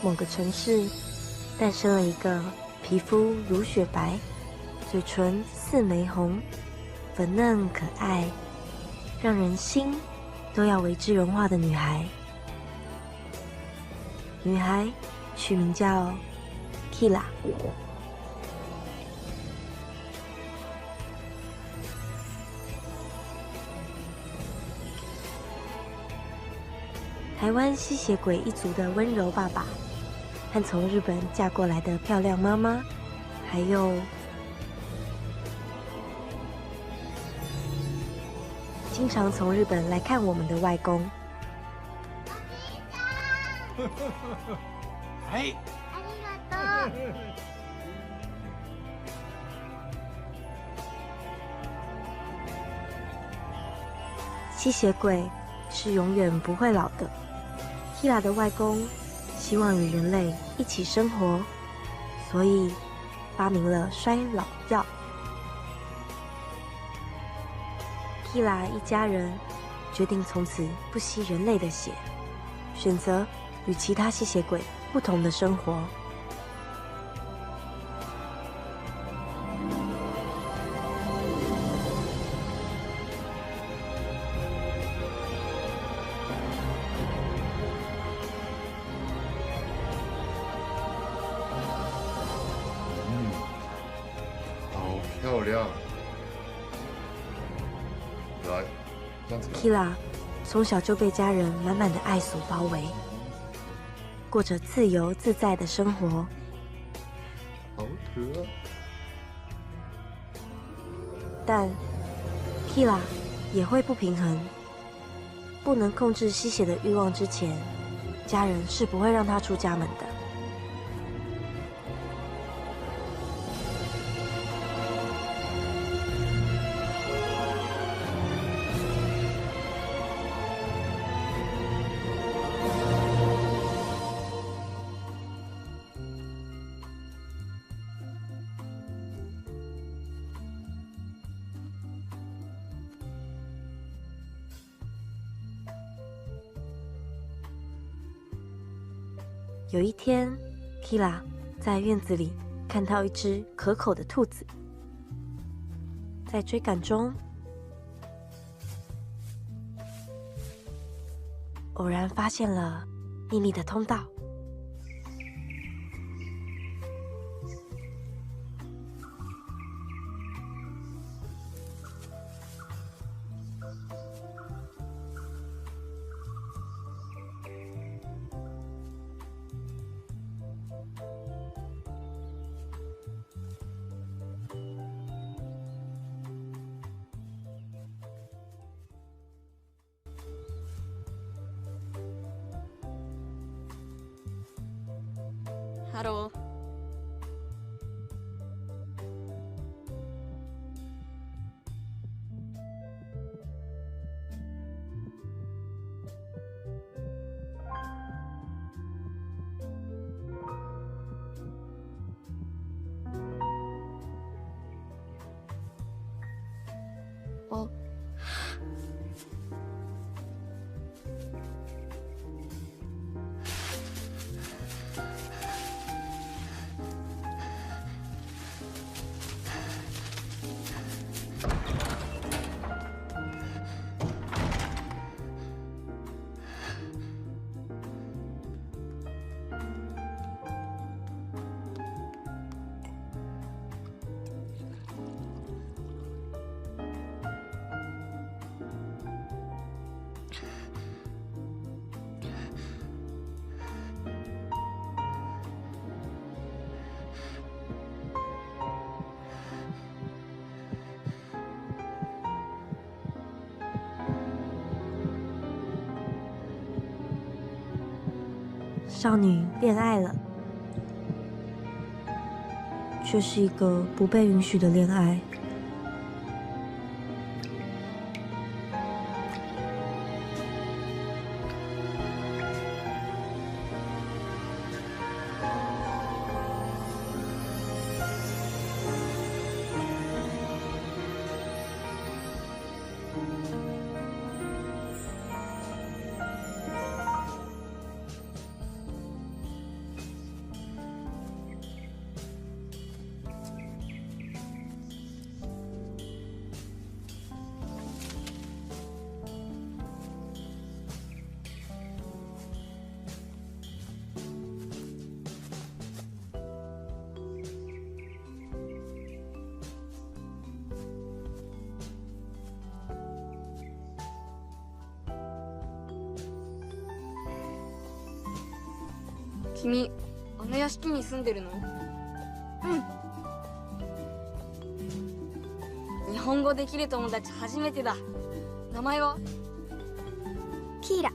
某个城市，诞生了一个皮肤如雪白、嘴唇似玫红、粉嫩可爱，让人心都要为之融化的女孩。女孩取名叫 Kira。台湾吸血鬼一族的温柔爸爸，和从日本嫁过来的漂亮妈妈，还有经常从日本来看我们的外公。はい。ありがとう。吸血鬼是永远不会老的。Kira 的外公希望与人类一起生活，所以发明了衰老药。Kira 一家人决定从此不吸人类的血，选择与其他吸血鬼不同的生活。好漂亮！来，这样子。Kira 从小就被家人满满的爱所包围，过着自由自在的生活。好可爱。但 Kira 也会不平衡，不能控制吸血的欲望之前，家人是不会让他出家门的。有一天 ，Kira 在院子里看到一只可口的兔子，在追赶中，偶然发现了秘密的通道。ハロー。あ。少女恋爱了，却是一个不被允许的恋爱。君あの屋敷に住んでるの？日本語できる友達初めてだ。名前は？キーラ。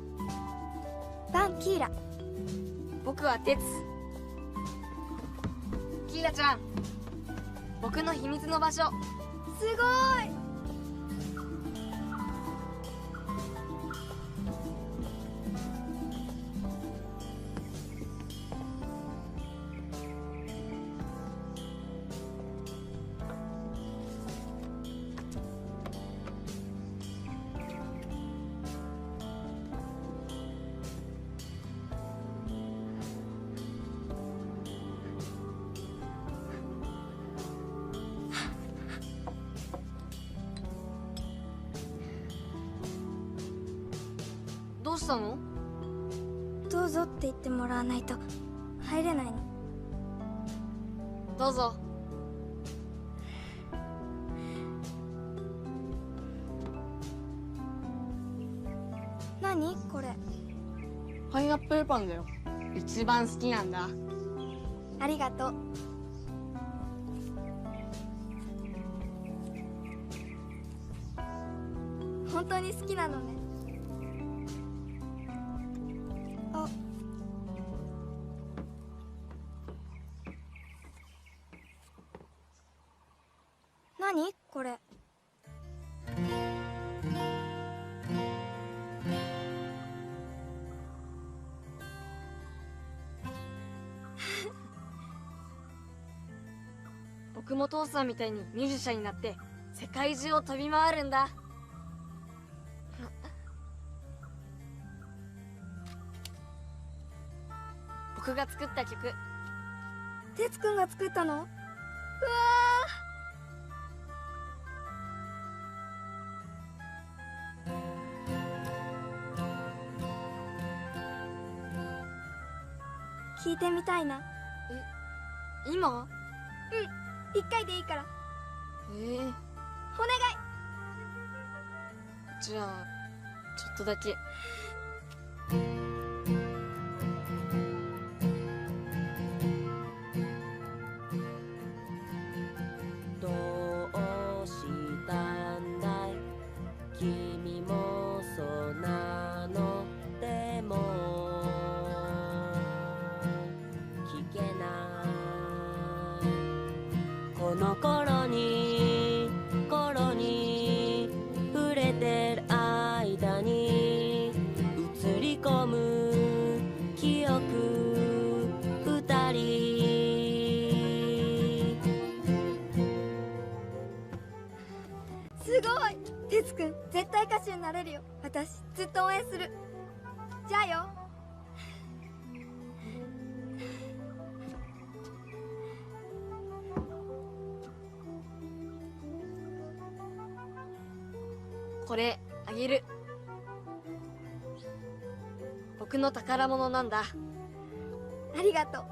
バン・キーラ。僕はテツ。キーラちゃん、僕の秘密の場所。すごい。どうしたの？どうぞって言ってもらわないと入れないの。どうぞ。何これ？パイナップルパンだよ。一番好きなんだ。ありがとう。本当に好きなのね。あ、何これ？僕も父さんみたいにミュージシャンになって世界中を飛び回るんだ。僕が作った曲。てつくんが作ったの？うわー、聞いてみたいな。今？一回でいいから。ええ。お願い。じゃあちょっとだけ。どうしたんだい君もそうなのでも聞けないこの頃に触れてる間に映り込む記憶二人すごい。てつくん絶対歌手になれるよ。私ずっと応援する。じゃあよ。これあげる。僕の宝物なんだ。ありがとう。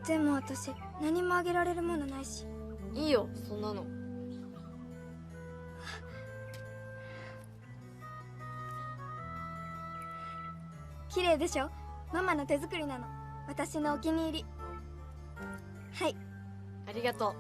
でも私何もあげられるものないし。いいよそんなの。綺麗でしょ？ママの手作りなの。私のお気に入り。はい。ありがとう。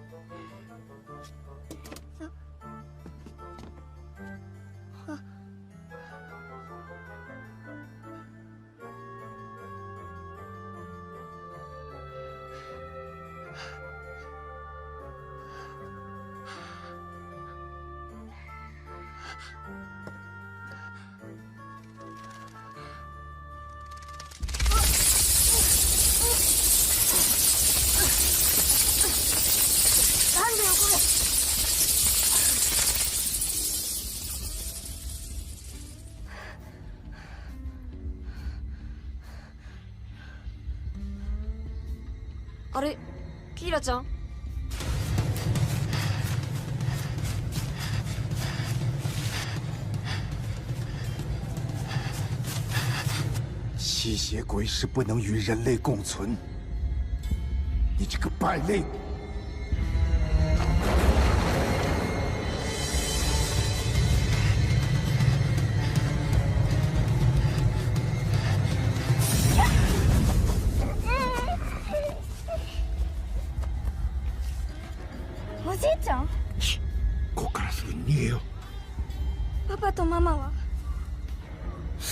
なんだよこれ。あれ、キーラちゃん？吸血鬼是不能与人类共存。你这个败类！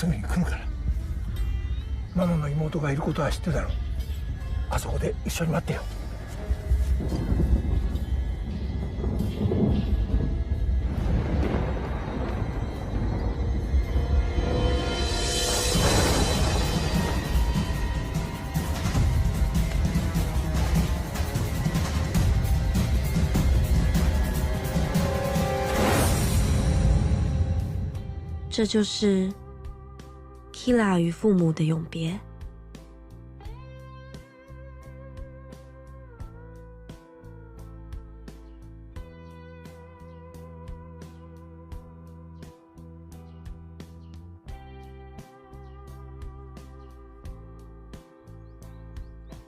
すぐに来るから。ママの妹がいることは知ってたろ。あそこで一緒に待ってよ。这就是 Kira 与父母的永别。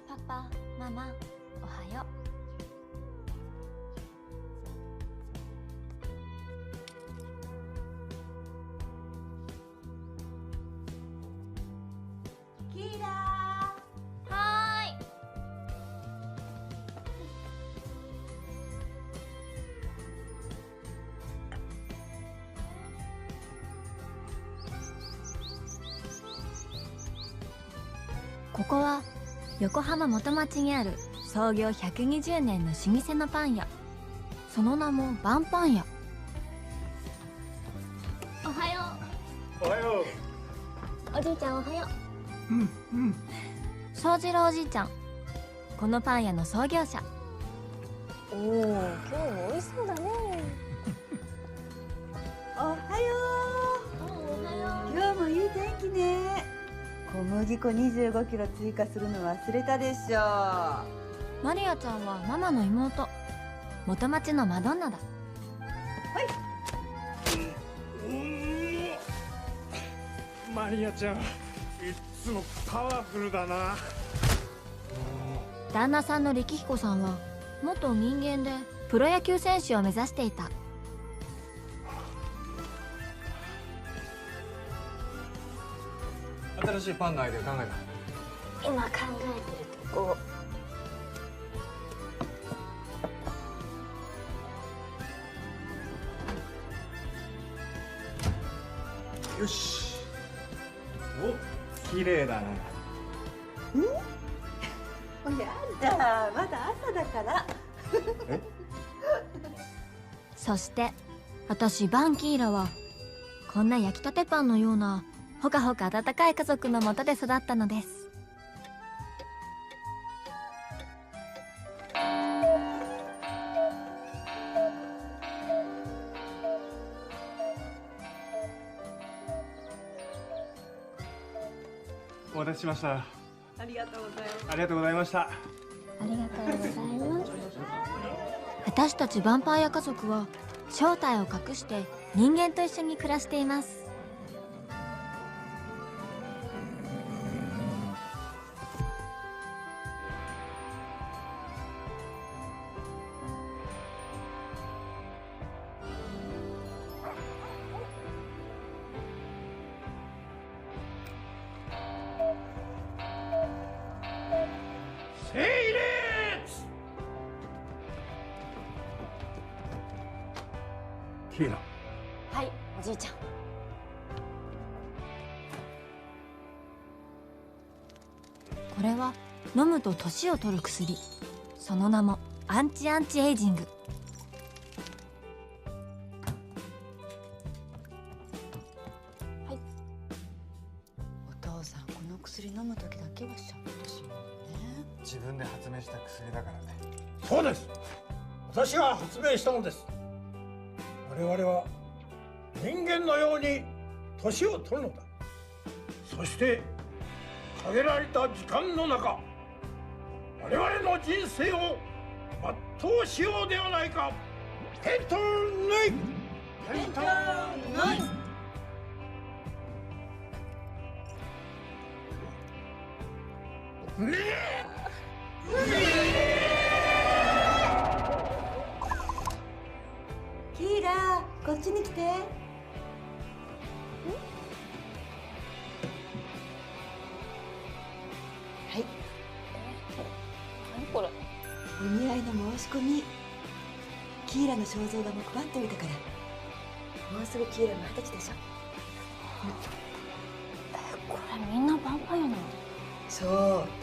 パパ、ママ、おはよう。キラー。はーい。ここは横浜元町にある創業120年の老舗のパン屋。その名もバンパン屋。おはよおはよう。おじいちゃんおはよう。う。宗次郎おじいちゃん、このパン屋の創業者。おお、今日も美味しそうだね。おはよおはよう。今日もいい天気ね。小麦粉25キロ追加するの忘れたでしょ。マリアちゃんはママの妹、元町のマドンナだ。マリアちゃん、いっつもパワフルだな。旦那さんの力彦さんは元人間でプロ野球選手を目指していた。新しいパンのアイデア考えた？今考えてるとこ。よし。お、綺麗だな。やだ、まだ朝だから。そして私バンキーラはこんな焼きたてパンのようなほかほか温かい家族のもとで育ったのです。お待たせしました。ありがとうございます。ありがとうございました。ありがとうございます。私たちヴァンパイア家族は正体を隠して人間と一緒に暮らしています。キーラ。はい、おじいちゃん。これは飲むと年を取る薬。その名もアンチエイジング。お父さん、この薬飲む時だけはしゃべってしまうね。自分で発明した薬だからね。そうです。私が発明したのです。我々は人間のように年を取るのだ。そして限られた時間の中、我々の人生を全うしようではないか。ヘッドナイフ、ヘッドナイフ。キーラ、こっちに来て。はい。何これ。お見合いの申し込み。キーラの肖像画も配っておいたから。もうすぐキーラも20歳でしょ。そう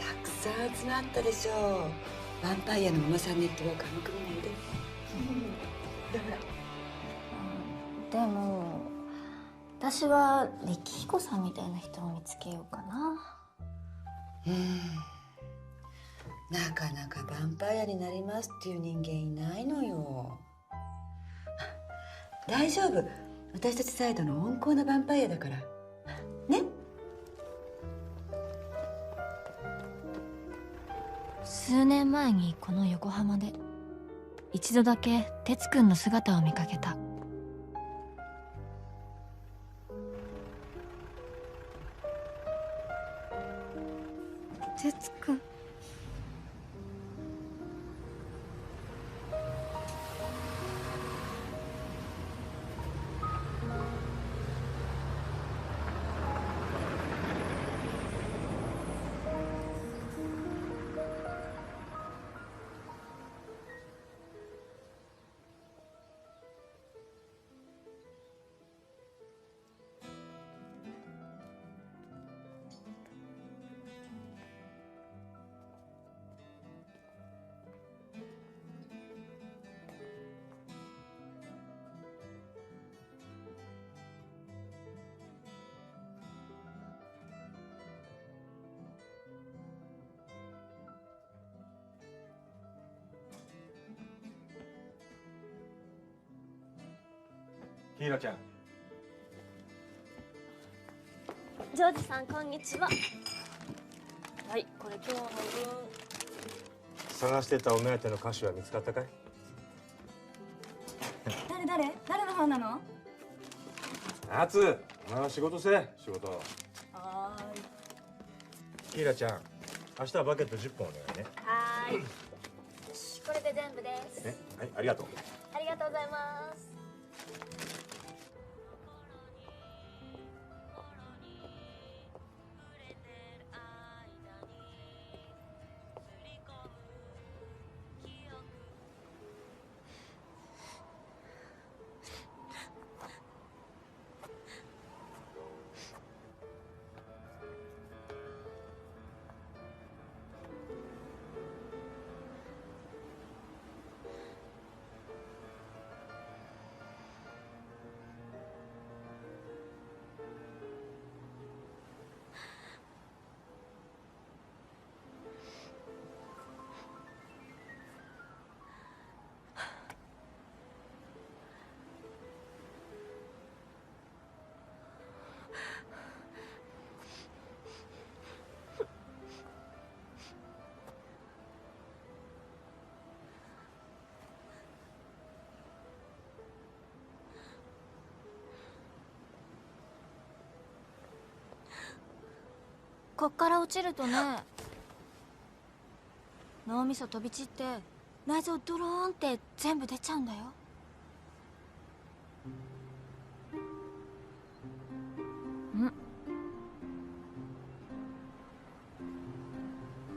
たくさん集まったでしょう。ヴァンパイアのママさんネットワークの組なんで。だからでも私は力彦さんみたいな人を見つけようかな。なかなかヴァンパイアになりますっていう人間いないのよ。大丈夫、私たちサイドの温厚なヴァンパイアだからね。数年前にこの横浜で一度だけ哲くんの姿を見かけた。哲くん。ヒーラちゃん。ジョージさんこんにちは。はい、これ今日の分。探してたお目当ての歌手は見つかったかい？誰の方なの？ナツ、お前は仕事せえ、仕事。はヒーラちゃん、明日はバケット10本お願いね。はーい。これで全部です。はい、ありがとう。ありがとうございます。こっから落ちるとね、脳みそ飛び散って内臓ドローンって全部出ちゃうんだよ。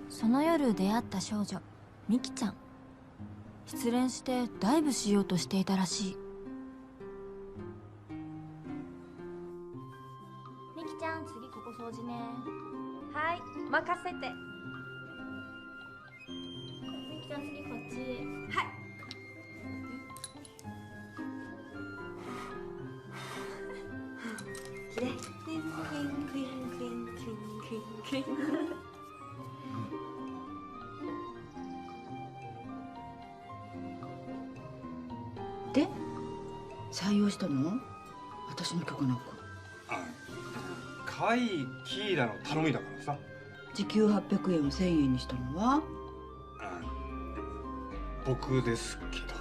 その夜出会った少女ミキちゃん、失恋してダイブしようとしていたらしい。ミキちゃん、次ここ掃除ね。はい、任せて。ミキちゃん、次こっち。はい。きれい。クインクインクインクインクインクインクイン。で採用したの？私の曲なんか。可愛いキーラの頼みだからさ。時給800円を1000円にしたのは？僕ですけど、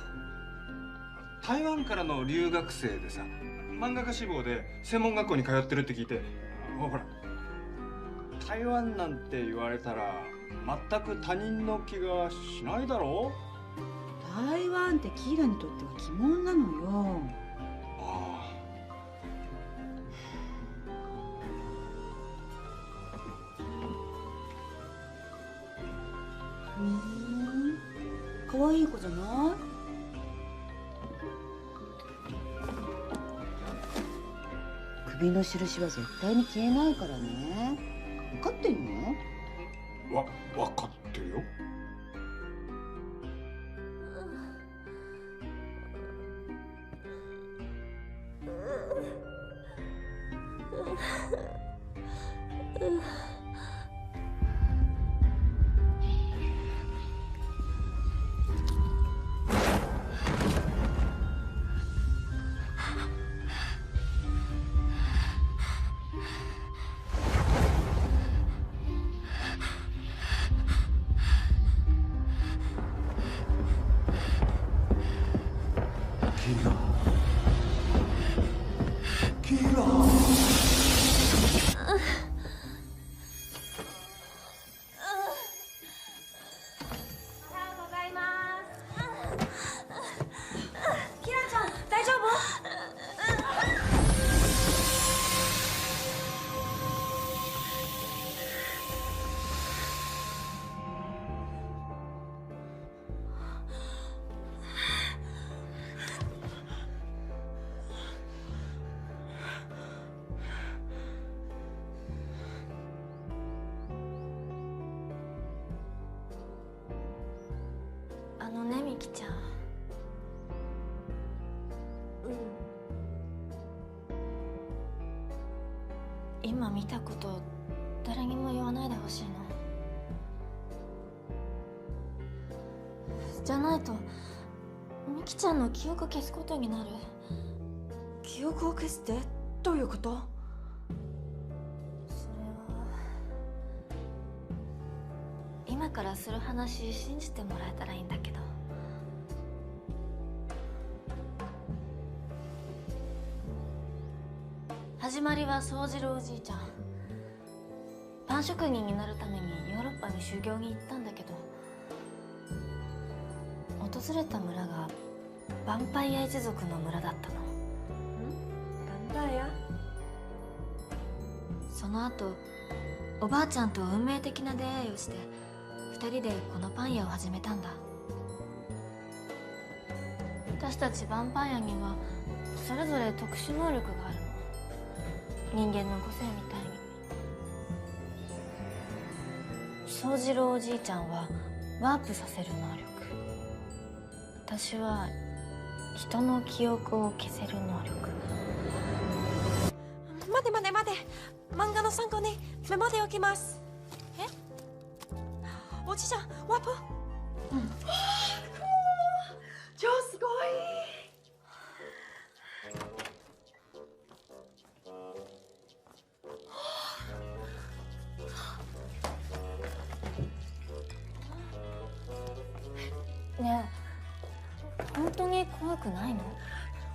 台湾からの留学生でさ、漫画家志望で専門学校に通ってるって聞いて、ほら台湾なんて言われたら全く他人の気がしないだろう。台湾ってキーラにとっては鬼門なのよ。ああ。可愛い子じゃない？首の印は絶対に消えないからね。分かってんの？分かってるよ。ね、みきちゃん。今見たこと誰にも言わないでほしいの。じゃないとみきちゃんの記憶消すことになる。記憶を消すってどういうこと？それは今からする話信じてもらえたらいいんだけど。始まりは宗次郎おじいちゃん。パン職人になるためにヨーロッパに修行に行ったんだけど、訪れた村がヴァンパイア一族の村だったの。ヴァンパイア？その後おばあちゃんと運命的な出会いをして2人でこのパン屋を始めたんだ。私たちヴァンパイアにはそれぞれ特殊能力があるの。人間の個性みたいに。宗次郎おじいちゃんはワープさせる能力、私は人の記憶を消せる能力。待て待て待て、漫画の参考にメモでおきます。え？おじいちゃんワープ？うん。超すごい。ねえ、本当に怖くないの？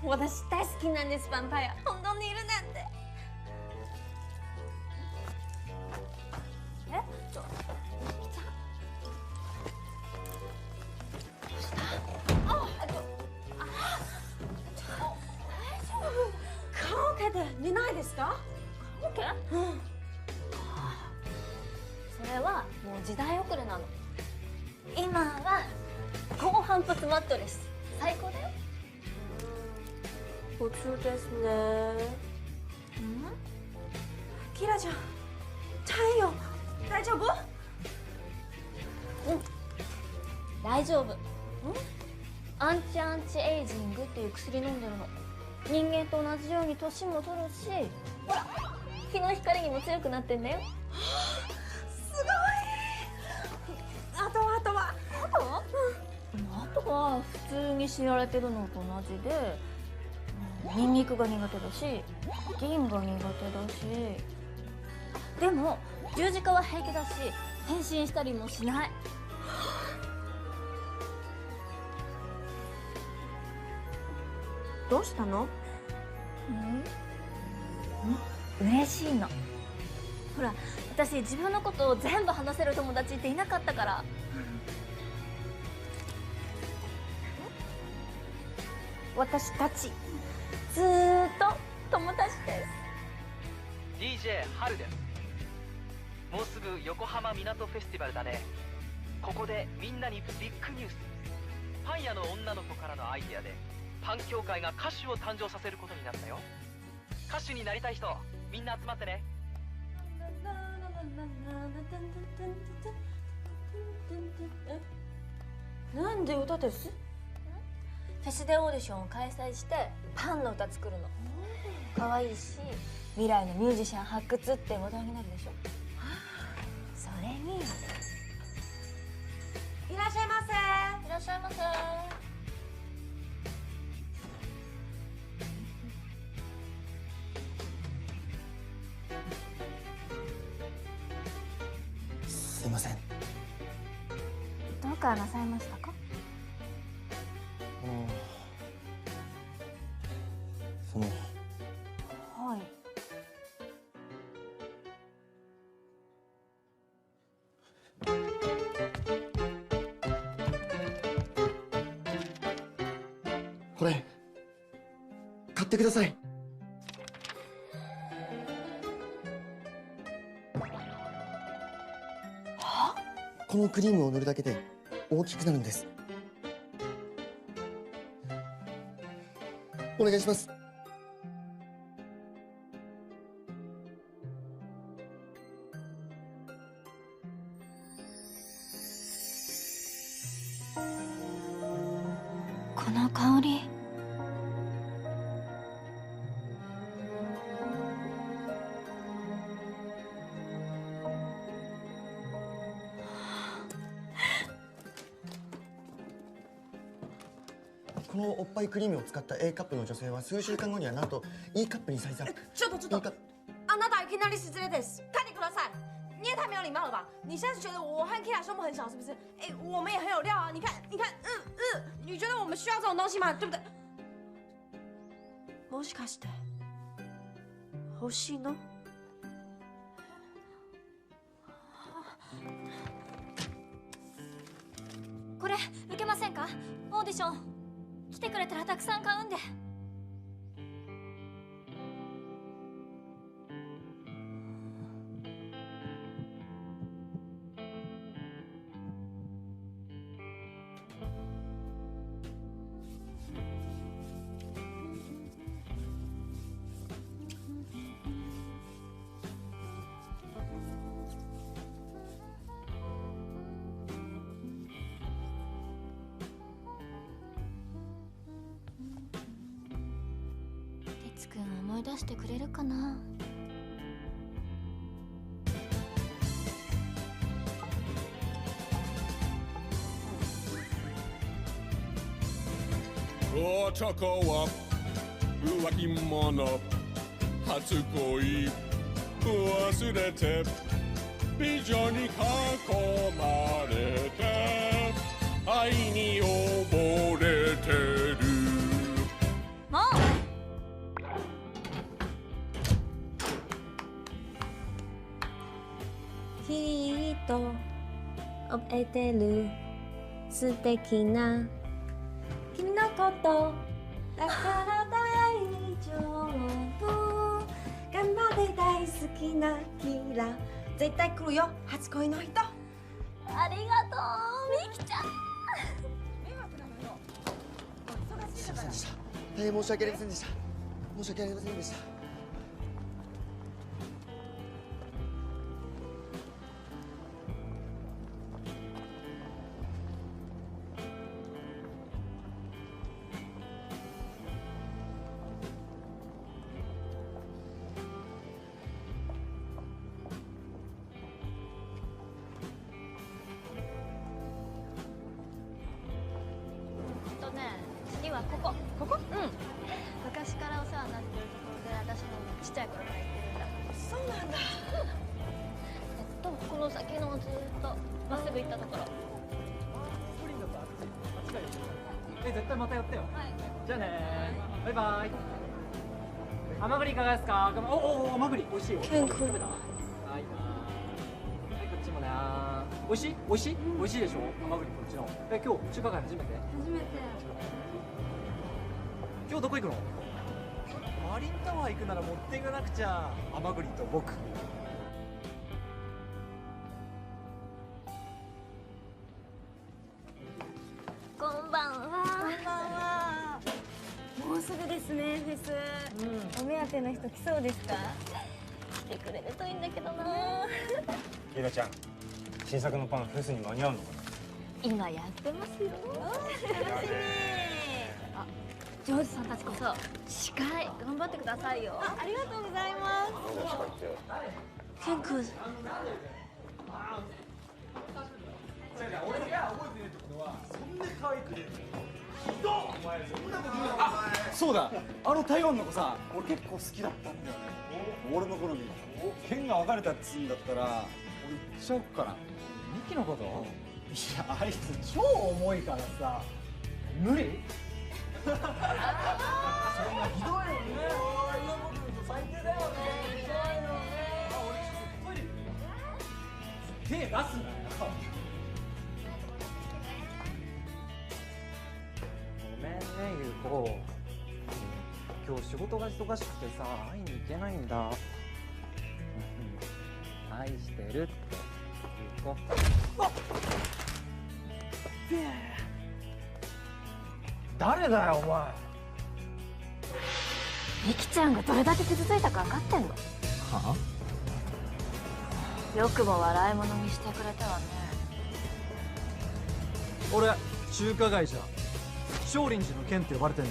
私大好きなんです、ヴァンパイア。本当にいるなんて。え？ちょ、みきちゃん。どうした？大丈夫？棺桶で寝ないですか？棺桶？うん。それはもう時代遅れなの。今は高反発マットレス最高だよ。普通ですね。キラちゃん、太陽大丈夫？うん、大丈夫。アンチエイジングっていう薬飲んでるの。人間と同じように年も取るし、ほら日の光にも強くなってんだよ。すごい。あとは？あとは普通に知られてるのと同じで、ニンニクが苦手だし銀が苦手だし、でも十字架は平気だし変身したりもしない。どうしたの？嬉しいの。ほら私自分のことを全部話せる友達っていなかったから。私たちずーっと友達です。 DJ 春です。もうすぐ横浜港フェスティバルだね。ここでみんなにビッグニュース。パン屋の女の子からのアイデアでパン協会が歌手を誕生させることになったよ。歌手になりたい人みんな集まってね。なんで歌です？フェスでオーディションを開催してパンの歌作るの。可愛いし未来のミュージシャン発掘って話題になるでしょ。それにいらっしゃいませ。いらっしゃいませ。すいません。どうかなさいましたか？はい。これ買ってください。このクリームを塗るだけで大きくなるんです。お願いします。この香り。このおっぱいクリームを使った A カップの女性は数週間後にはなんと E カップにサイズアップ。ちょっとあなたいきなり失礼です。看你ください。你也太没有礼貌了吧！你现在是觉得我和 Kira 胸部很小是不是？哎，我们也很有料啊！你看，你觉得我们需要这种东西吗？对不对？もしかして欲しいの？これ受けませんか？オーディション来てくれたらたくさん買うんで。哲くん思い出してくれるかな。男は浮気者、初恋忘れて美女に囲まれて愛に溺れてる。もうきっと覚えてる素敵な君のことだから大丈夫。頑張って大好きなキラ絶対来るよ初恋の人。ありがとうみきちゃん。すいませんでした。大変申し訳ありませんでした。申し訳ありませんでした。次はここ。ここ？うん。昔からお世話になってるところで、私もちっちゃい頃から行ってるんだ。そうなんだ。この先のずっとまっすぐ行ったところ。プリンだとあっち間違いですよ。絶対また寄ってよ。はい。じゃあねー。バイバイ。甘栗いかがですか？お甘栗美味しいよ。健康。食べた？はいな。はいこっちもねー。美味しい？美味しい？美味しいでしょ？甘栗こっちの。今日中華街初めて？初めて。今日どこ行くの？マリンタワー行くなら持っていかなくちゃ。甘栗と僕。こんばんは。こんばんは。もうすぐですねフェス。お目当ての人来そうですか？来てくれるといいんだけどな。キラちゃん新作のパンフェスに間に合うのかな。今やってますよ。あ、ジョージさんたちこそ司会頑張ってくださいよ。ありがとうございます。ケン君。そうだ、あの台湾の子さ、俺結構好きだったんだよね。俺の好み。剣が分かれたっつうんだったら俺行っちゃおっかな。ミキのこと？いや、あいつ超重いからさ無理。そんなひどいよね。最低だよね。手出すなよ。ごめんね、ゆうこ。今日仕事が忙しくてさ、会いに行けないんだ。愛してるって、ゆうこ。誰だよ、お前。ミキちゃんがどれだけ傷ついたか分かってんの？はよくも笑い物にしてくれたわね。俺、中華街じゃ少林寺の剣って呼ばれてんだ。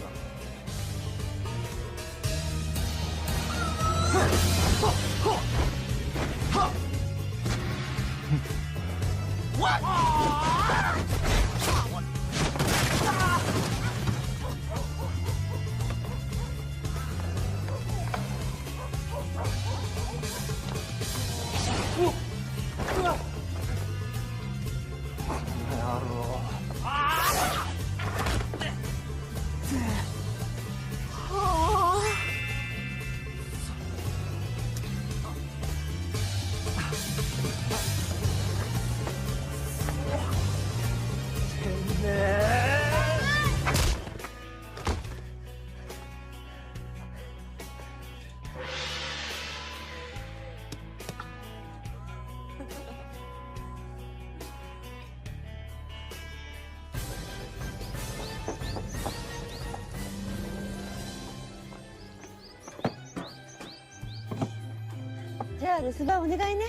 じゃあ留守番お願いね。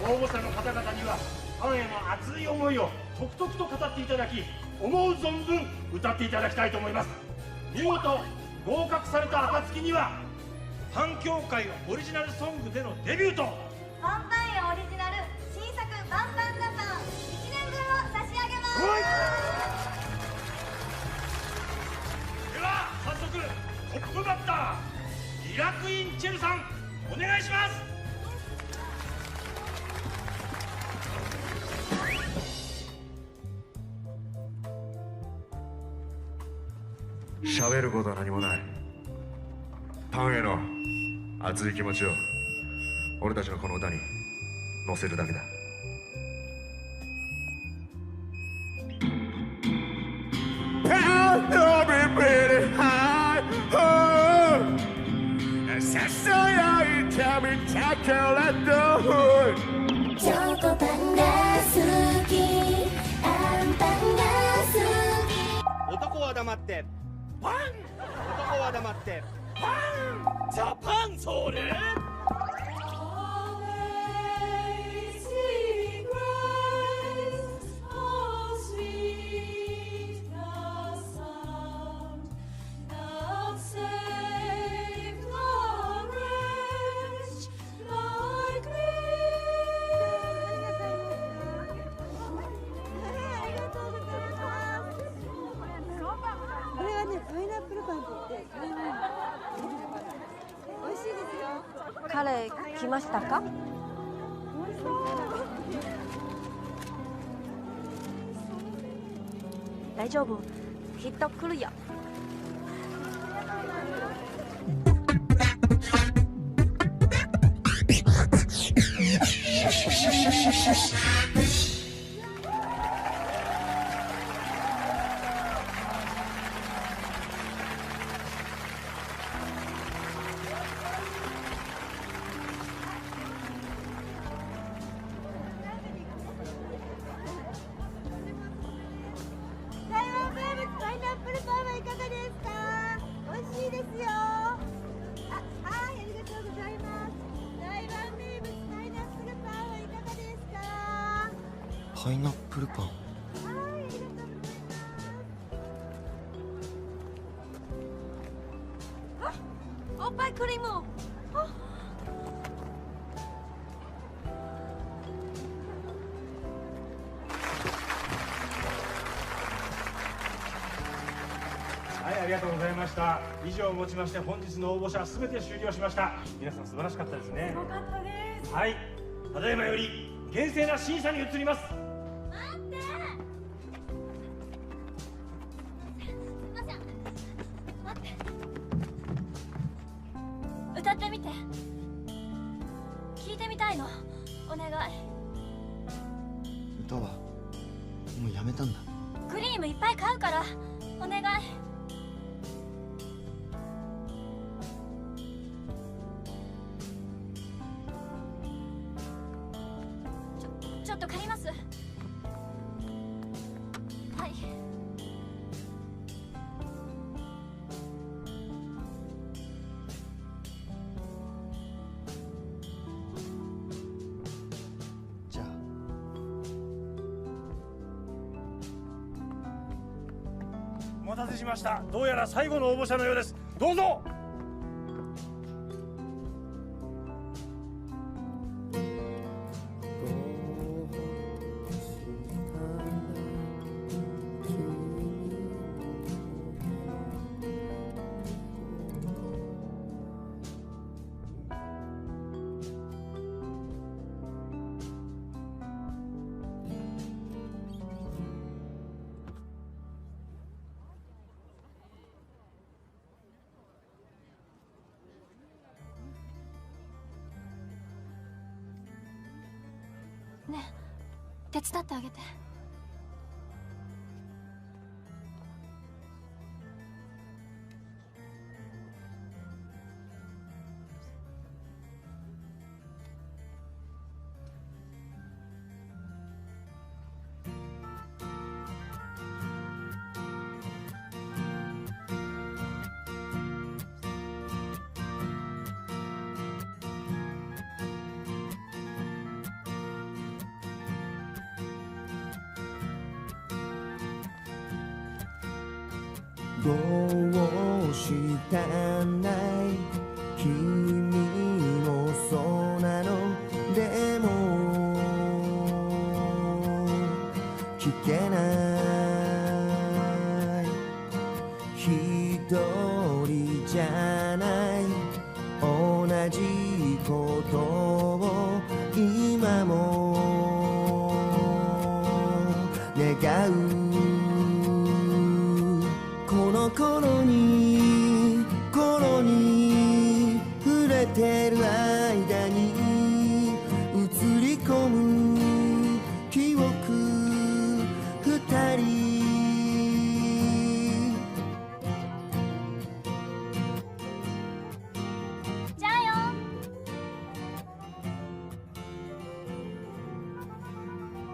応募者の方々にはファンへの熱い思いをとくとくと語っていただき、思う存分歌っていただきたいと思います。見事合格された暁にはファン協会オリジナルソングでのデビューとファンパン屋オリジナル新作バンバンダパン1年分を差し上げます。では早速トップバッターリラクインチェルさんお願いします。喋ることは何もない。パンへの熱い気持ちを俺たちのこの歌に乗せるだけだ。ささやいたみたからどうチョコパンが好きアンパンが好き。男は黙ってパン、男は黙ってパン、ジャパンソウル。これはね、パイナップルパンって言って、これは美味しいですよ。彼来ましたか？大丈夫。きっと来るよ。台湾名物パイナップルパンはいかがですか？美味しいですよ。はい、ありがとうございます。台湾名物パイナップルパンはいかがですか？パイナップルパン。おっぱいクリーム。はい、ありがとうございました。以上をもちまして本日の応募者すべて終了しました。皆さん素晴らしかったですね。よかったです。はい、ただいまより厳正な審査に移ります。歌ってみて。聞いてみたいの。お願い。歌はもうやめたんだ。クリームいっぱい買うからお願い。ちょっと借ります。はい。じゃあお待たせしました。どうやら最後の応募者のようです。どうぞ。ねえ、手伝ってあげて。どうしたない君もそうなのでも聞けない一人じゃない同じことを今も願うこの頃に触れてる間に映り込む記憶二人じゃあよ。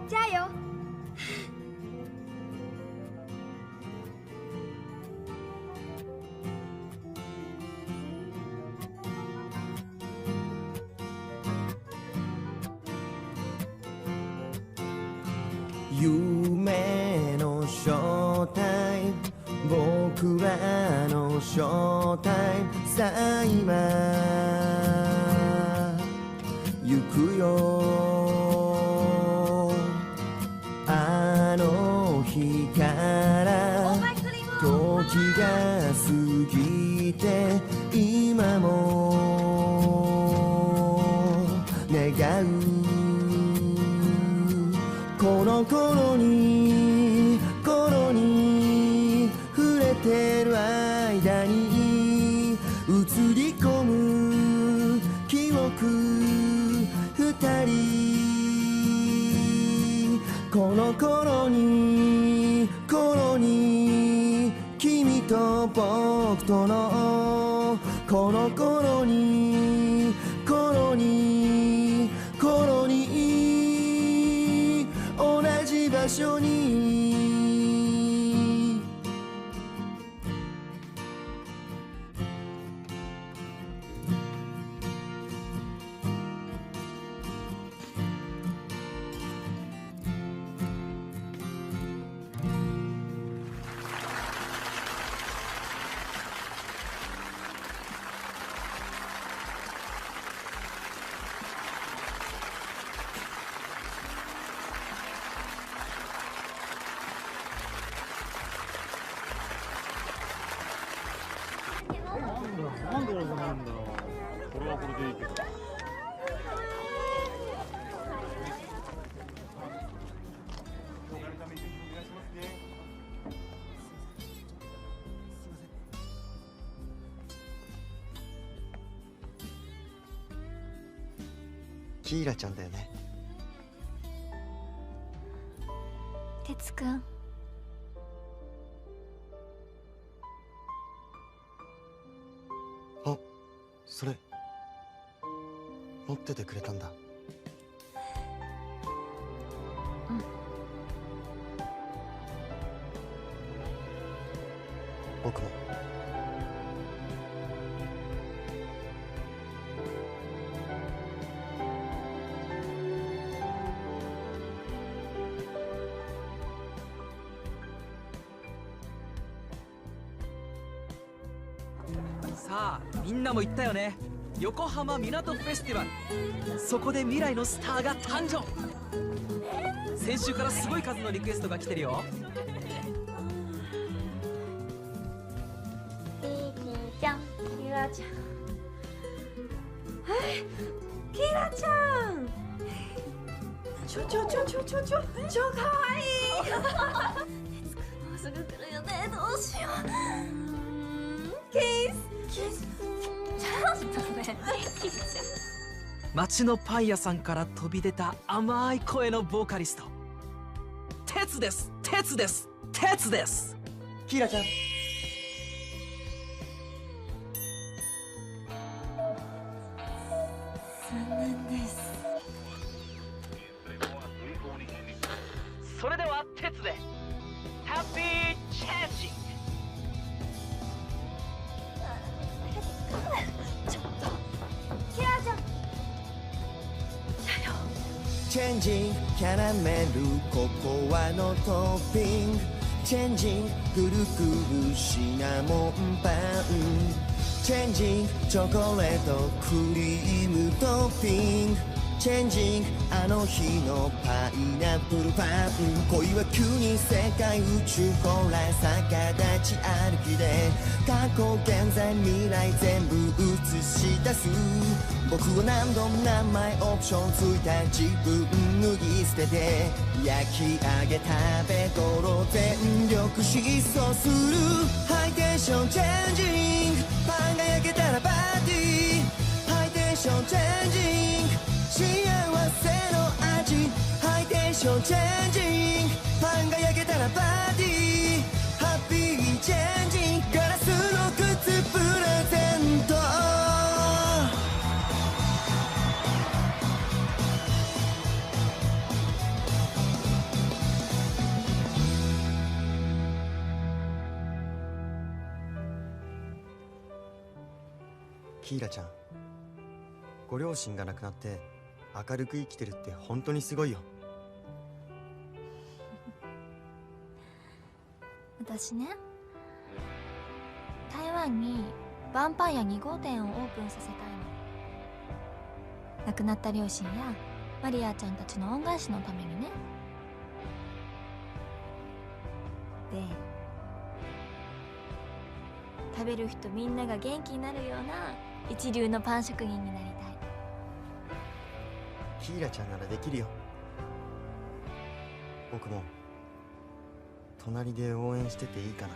じゃあよ。夢の正体僕らの正体さあ今行くよあの日から時が過ぎて今も願うこの頃に触に君と僕とのこの頃に同じ場所になんで俺じゃないんだよ。これはこれでいいけど。キーラちゃんだよね。哲くん。あ、それ持っててくれたんだ。僕も。さあみんなも言ったよね。横浜みなとフェスティバル、そこで未来のスターが誕生。先週からすごい数のリクエストが来てるよ。キキちゃん、キラちゃん。キラちゃん。超可愛い。哲くんもうすぐ来るよね。どうしよう。キス。ちょっとね。キちゃん。町のパン屋さんから飛び出た甘い声のボーカリスト、鉄です。キーラちゃん。残念です。それでは鉄でハッピーチェンジング。ちょっとキラちゃん。チェンジングキャラメルココアのトッピング、チェンジングくるくるシナモンパン、チェンジングチョコレートクリームトッピング、チェンジングあの日のパイナップルパン、恋は急に世界宇宙ほら逆立ち歩きで過去現在未来全部映し出す、僕は何度も名前オプションついた自分脱ぎ捨てて焼き上げ食べ頃全力疾走する、ハイテンションチェンジングパンが焼けたらパーティー、ハイテンションチェンジング幸せの味、ハイテンションチェンジングパンが焼けたらパーティー、ハッピーチェンジングガラスの靴プレゼント。キーラちゃん、ご両親が亡くなって明るく生きてるって本当にすごいよ。私ね、台湾にヴァンパイア2号店をオープンさせたいの。亡くなった両親やマリアちゃんたちの恩返しのためにね。で、食べる人みんなが元気になるような一流のパン職人になりたい。キーラちゃんならできるよ。僕も隣で応援してていいかな。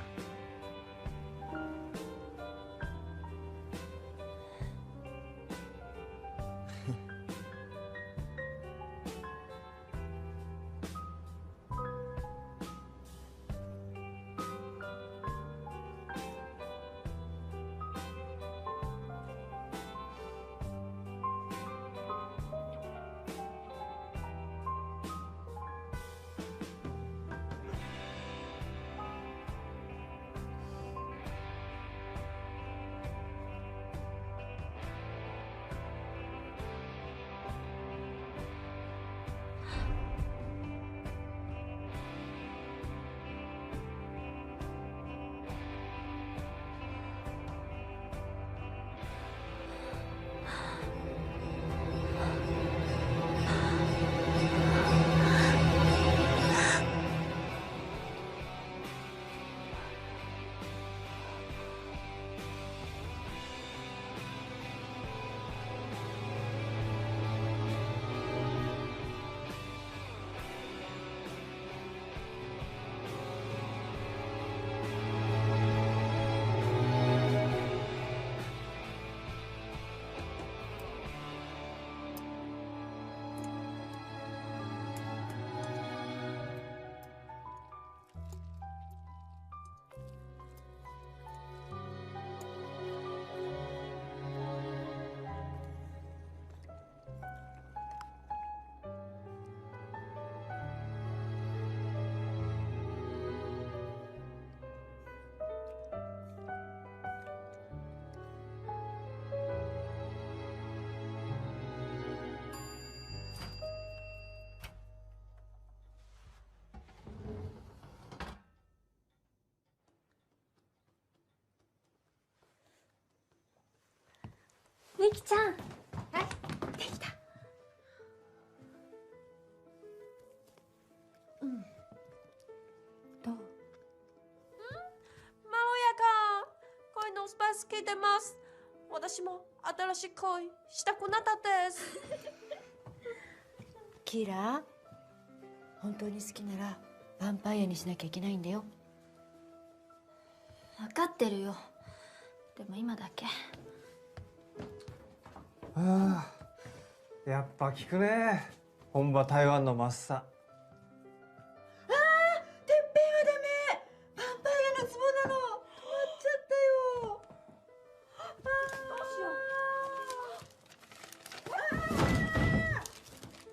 きちゃん。はいできた。どう？まろやか。恋のスパイス効いてます。私も新しい恋したくなったです。キラ、本当に好きならヴァンパイアにしなきゃいけないんだよ。分かってるよ。でも今だけ。ああ、やっぱ効くね。本場台湾のマッサ。てっぺんはダメ。ヴァンパイアのツボなの。止まっちゃったよ。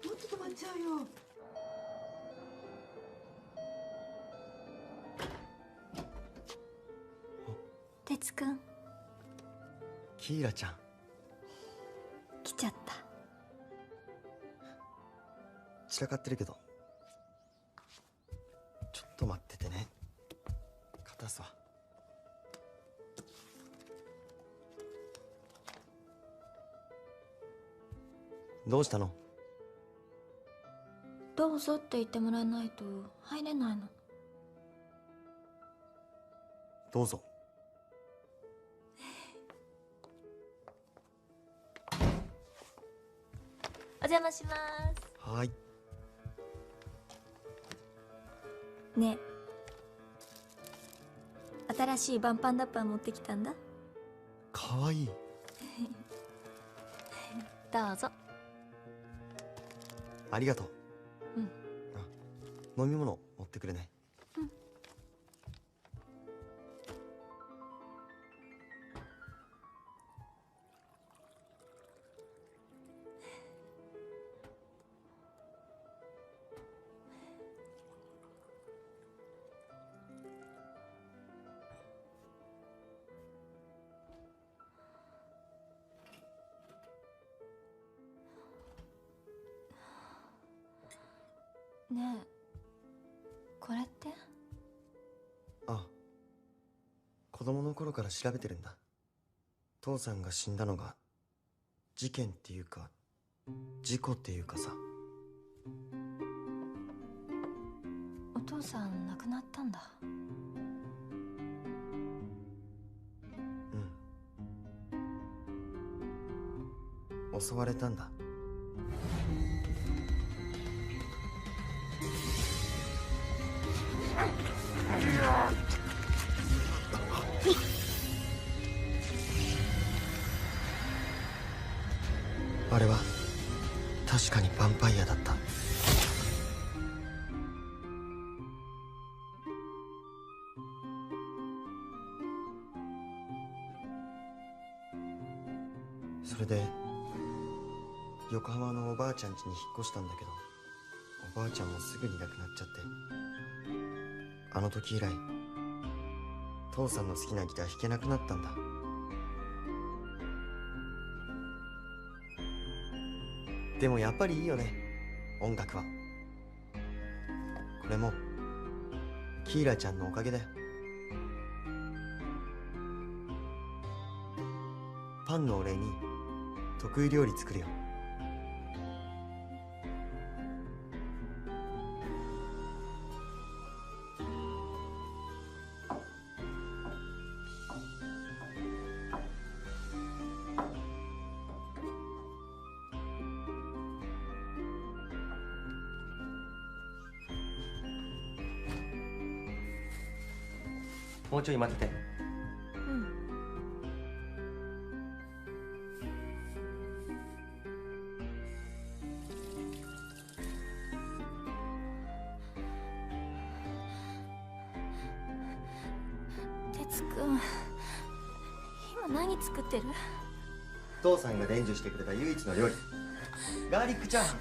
もっと止まっちゃうよ。哲くん、キーラちゃん。来ちゃった。散らかってるけど、ちょっと待っててね。片すわ。どうしたの？どうぞって言ってもらえないと入れないの。どうぞ。お邪魔します。はーい。ねえ、新しいバンパンダッパー持ってきたんだ。かわいい。どうぞ。ありがとう。うん。飲み物持ってくるね。ねえ、これって？あ、子供の頃から調べてるんだ。父さんが死んだのが事件っていうか事故っていうかさ。お父さん亡くなったんだ。うん。襲われたんだ。あれは確かにヴァンパイアだった。それで横浜のおばあちゃん家に引っ越したんだけど、おばあちゃんもすぐに亡くなっちゃって、あの時以来父さんの好きなギター弾けなくなったんだ。でもやっぱりいいよね、音楽は。これもキーラちゃんのおかげだよ。パンのお礼に得意料理作るよ。もうちょい待ってて。うん。哲くん、今何作ってる？父さんが伝授してくれた唯一の料理、ガーリックチャーハン。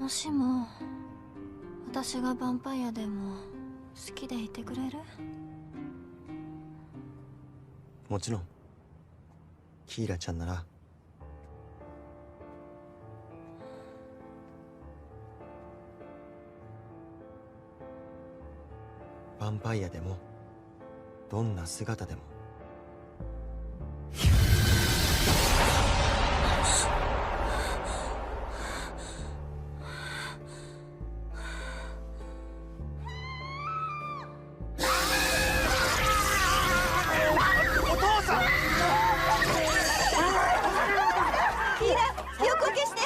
もしも私がヴァンパイアでも好きでいてくれる？もちろん。キーラちゃんならヴァンパイアでもどんな姿でも。お父さん！キーラ、記憶を消して。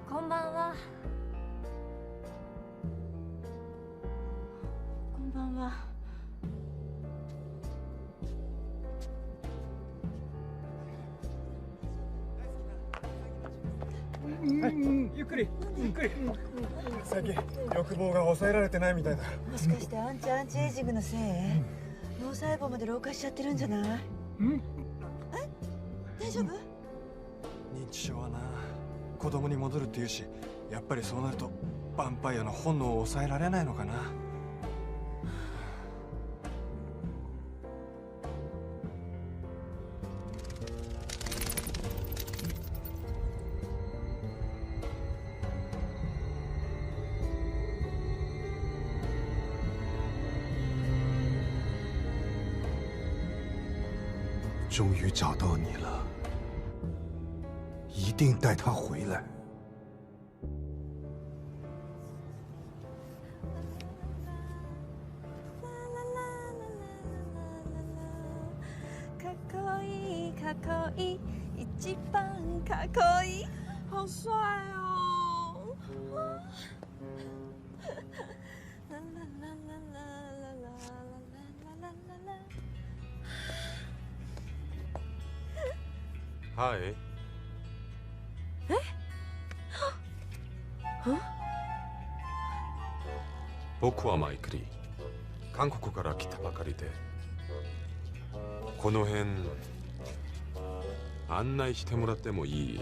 こんばんは。こんばんは。はい、ゆっくりゆっくり。最近欲望が抑えられてないみたいだ。もしかしてアンチエイジングのせい？脳細胞まで老化しちゃってるんじゃない？大丈夫？認知症はな、子供に戻るっていうし、やっぱりそうなるとヴァンパイアの本能を抑えられないのかな。终于找到你了，一定带他回来。かっこいいかっこいい一番かっこいい。好帅哦！啦啦啦啦啦啦啦啦啦啦。はい。僕はマイクリー。韓国から来たばかりで、この辺案内してもらってもいい？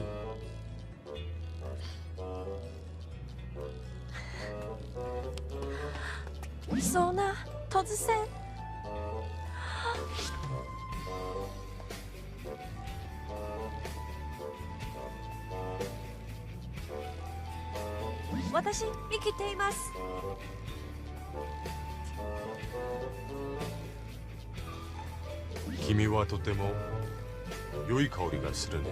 そんな突然。私生きています。君はとても良い香りがするね。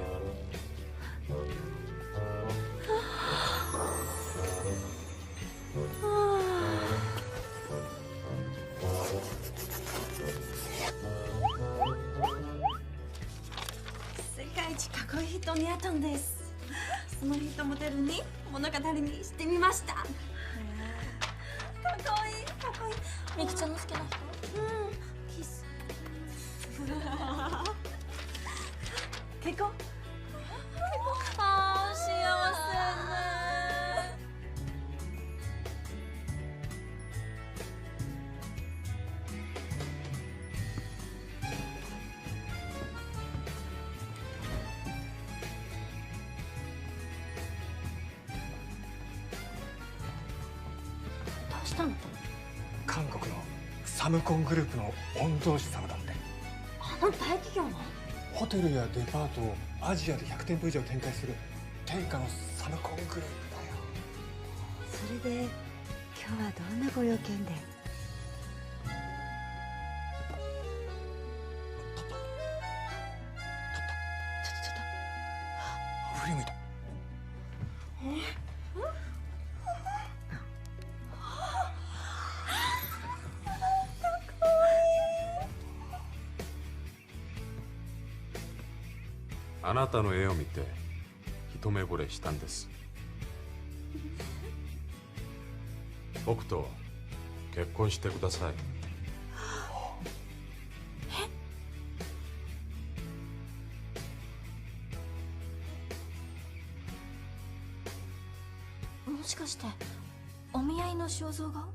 世界一かっこいい人に会ったんです。その人モデルに物語にしてみました。かっこいいかっこいい。みきちゃんの好きな人？キス。結婚？ああ幸せね。どうしたの？韓国のサムコングループの御曹司様だって。あの大企業の？ホテルやデパートをアジアで100店舗以上展開する天下のサムコングループだよ。それで今日はどんなご用件で？振り向いた。あなたの絵を見て一目惚れしたんです。僕と結婚してください。もしかしてお見合いの肖像画？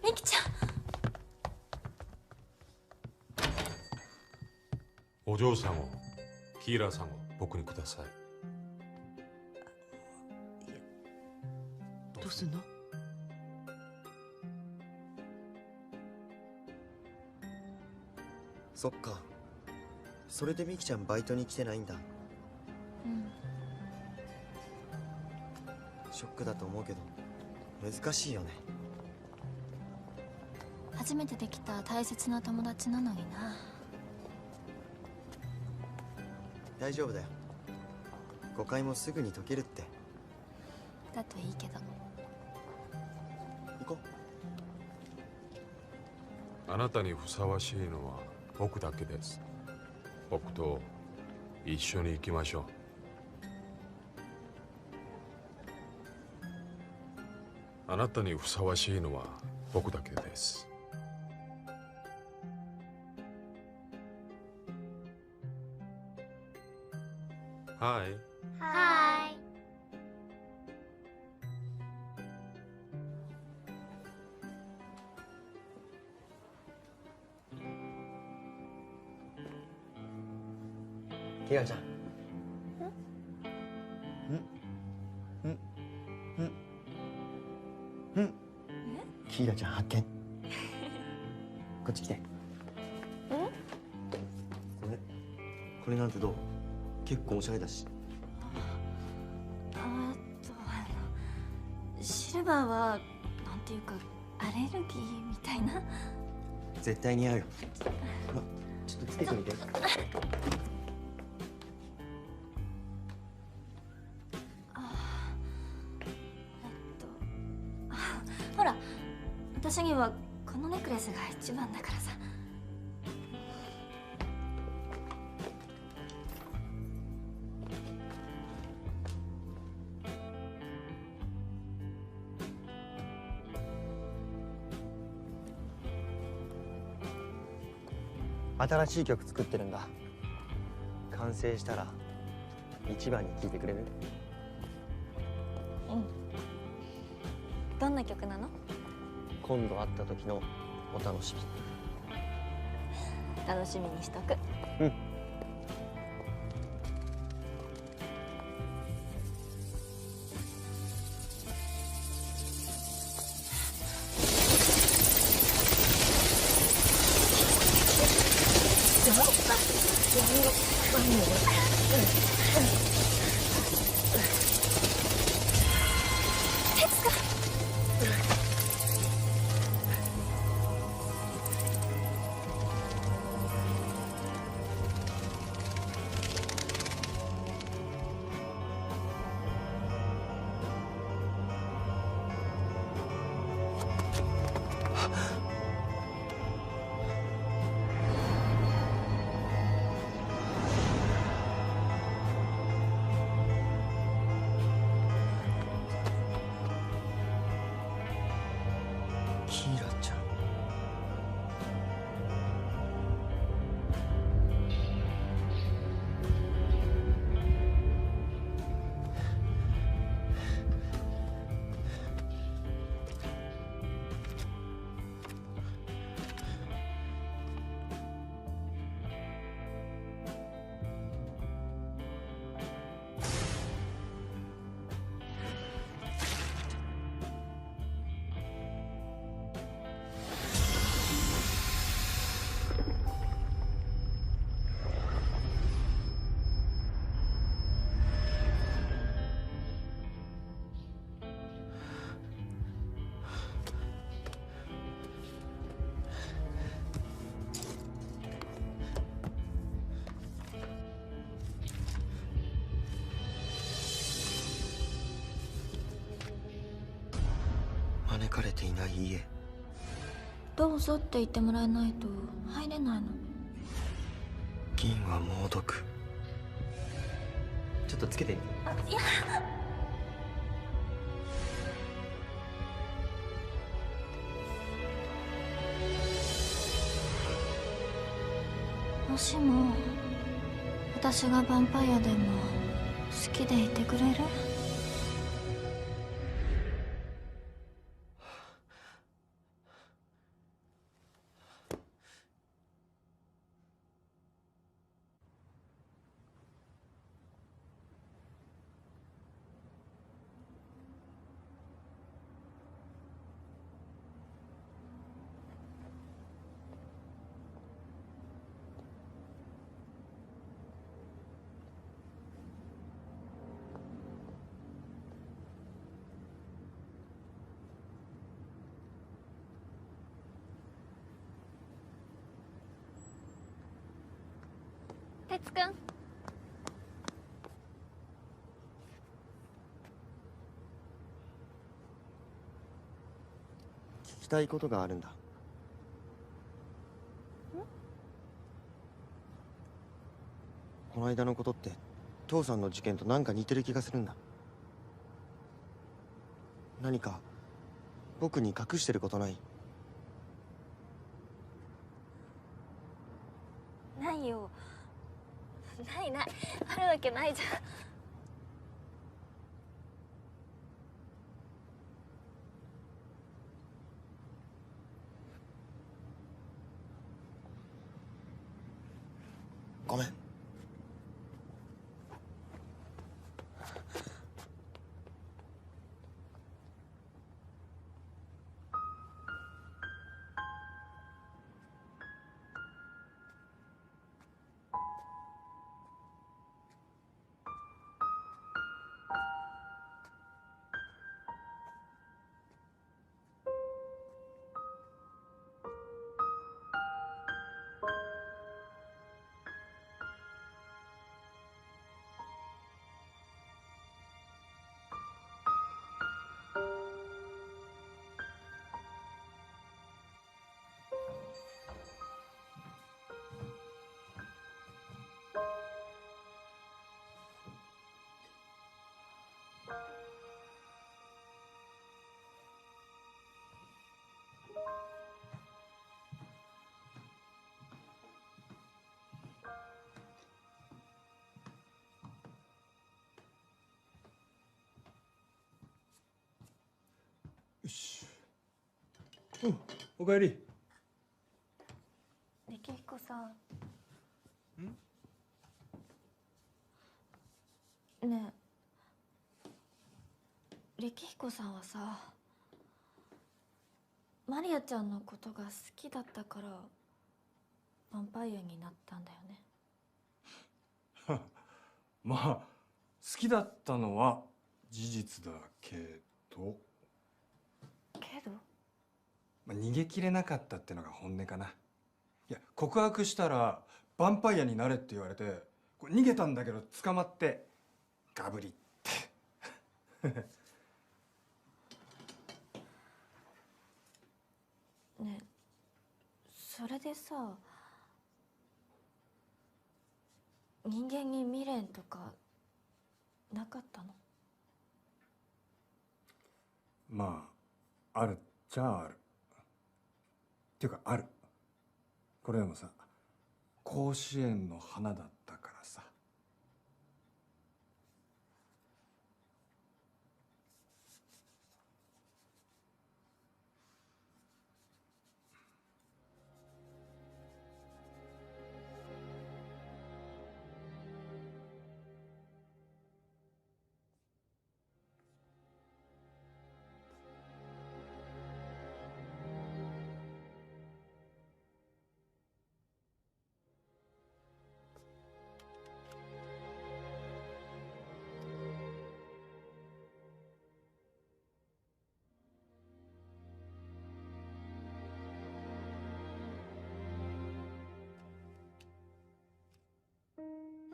みきちゃん。お嬢さんを、キーラさんを僕にください。どうすんの？そっか。それでミキちゃんバイトに来てないんだ。うん。ショックだと思うけど難しいよね。初めてできた大切な友達なのにな。大丈夫だよ。誤解もすぐに解けるって。だといいけど。行こう。あなたにふさわしいのは僕だけです。僕と一緒に行きましょう。あなたにふさわしいのは僕だけです。はい。はーい。キラちゃん。キラちゃん発見。こっち来て。これなんてどう？結構おしゃれだし。シルバーはなんていうかアレルギーみたいな。絶対似合うよ。ちょっとつけてみて。ほら、私にはこのネックレスが一番だからさ。新しい曲作ってるんだ。完成したら一番に聴いてくれる？うん。どんな曲なの？今度会った時のお楽しみ。楽しみにしとく。うん。キラちゃん。招かれていない家。どうぞって言ってもらえないと入れないの。銀は猛毒。ちょっとつけてみて。いや。もしも私がヴァンパイアでも好きでいてくれる？哲くん。聞きたいことがあるんだ。この間のことって父さんの事件となんか似てる気がするんだ。何か僕に隠してることない？ないよ。ないない。あるわけないじゃん。ごめん。よし。うん、おかえり。力彦さん。ねえ、力彦さんはさ、マリアちゃんのことが好きだったからヴァンパイアになったんだよね。まあ好きだったのは事実だけど、逃げきれなかったってのが本音かな。いや、告白したらヴァンパイアになれって言われて逃げたんだけど捕まってガブリってねえ、それでさ、人間に未練とかなかったの？まああるっちゃある。っていうかある。これでもさ、甲子園の花だったからさ。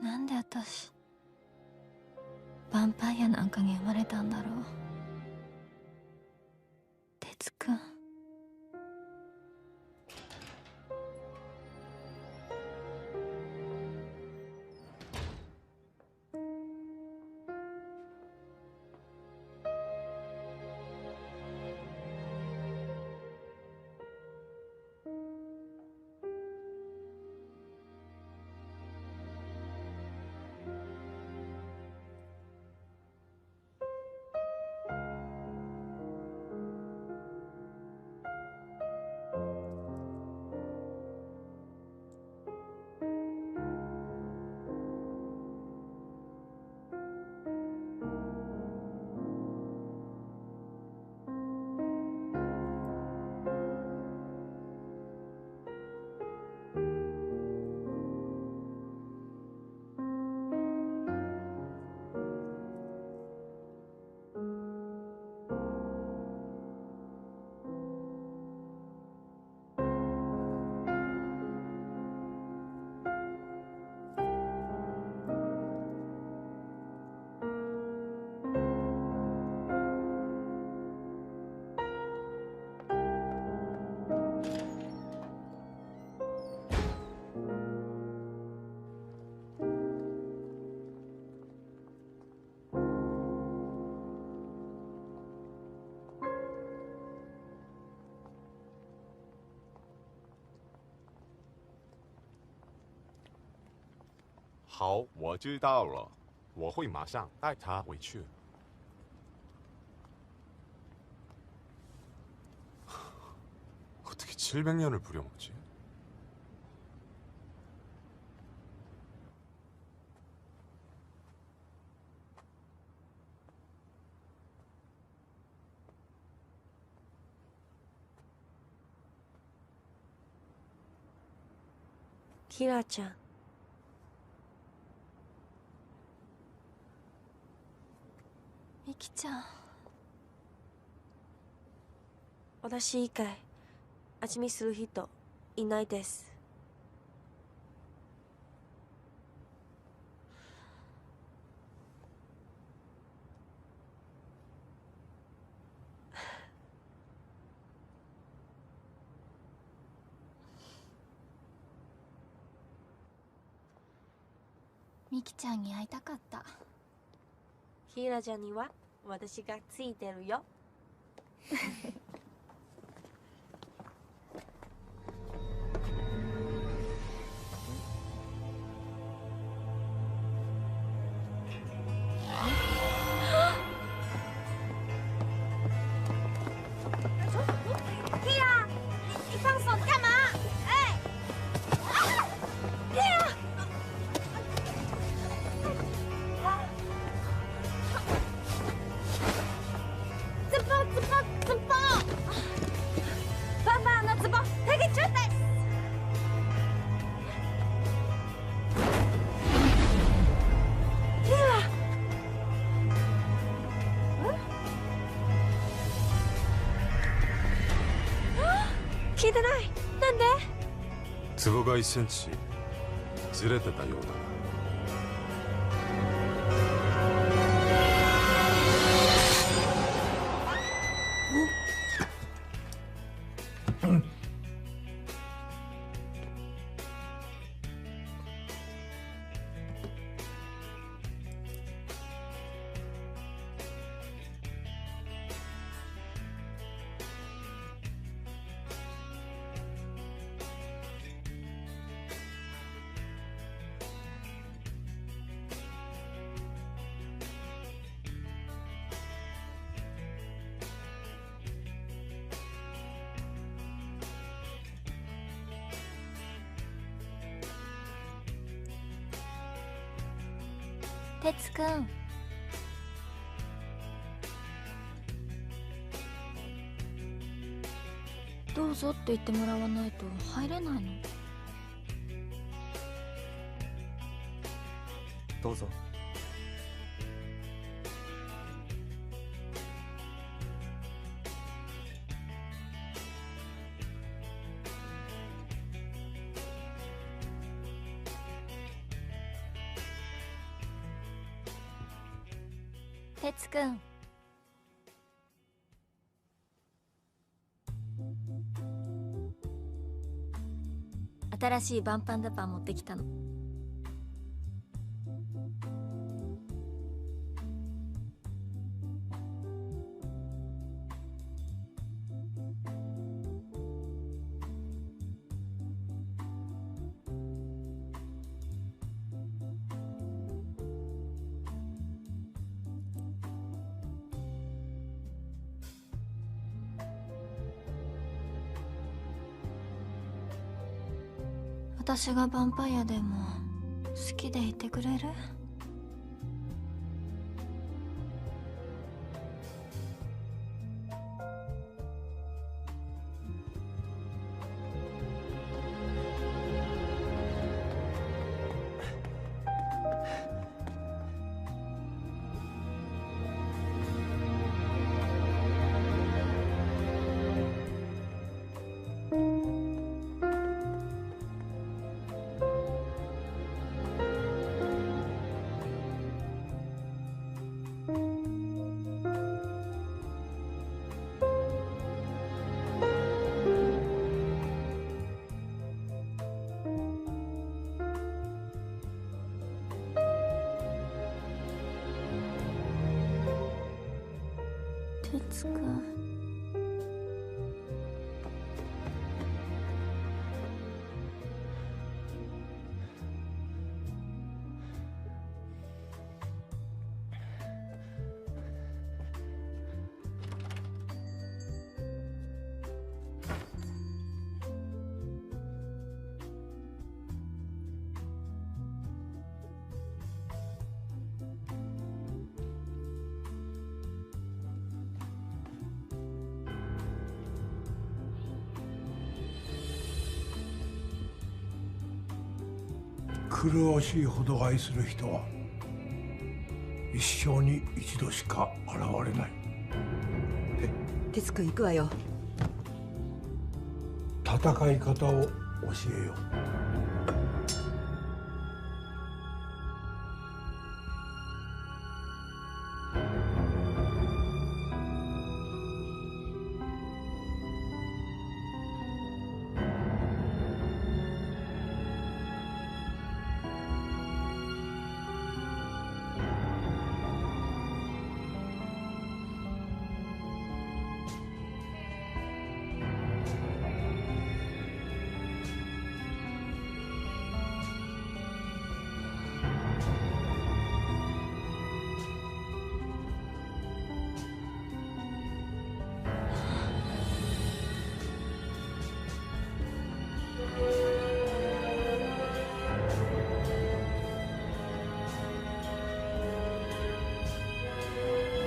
なんで私ヴァンパイアなんかに生まれたんだろう。哲くん。好，我知道了，我会马上带他回去。어떻게 700년을 부려먹지? 키라ちゃん。ミキちゃん。私以外味見する人いないです。ミキちゃんに会いたかった。キラちゃんには私がついてるよ。聞いてない。なんで？壺が1センチずれてたようだな。哲くん。どうぞって言ってもらわないと入れないの。どうぞ。哲くん。新しいバンパンダパン持ってきたの。私がヴァンパイアでも好きでいてくれる？哲くん。苦しいほど愛する人は一生に一度しか現れない。哲くん行くわよ。戦い方を教えよう。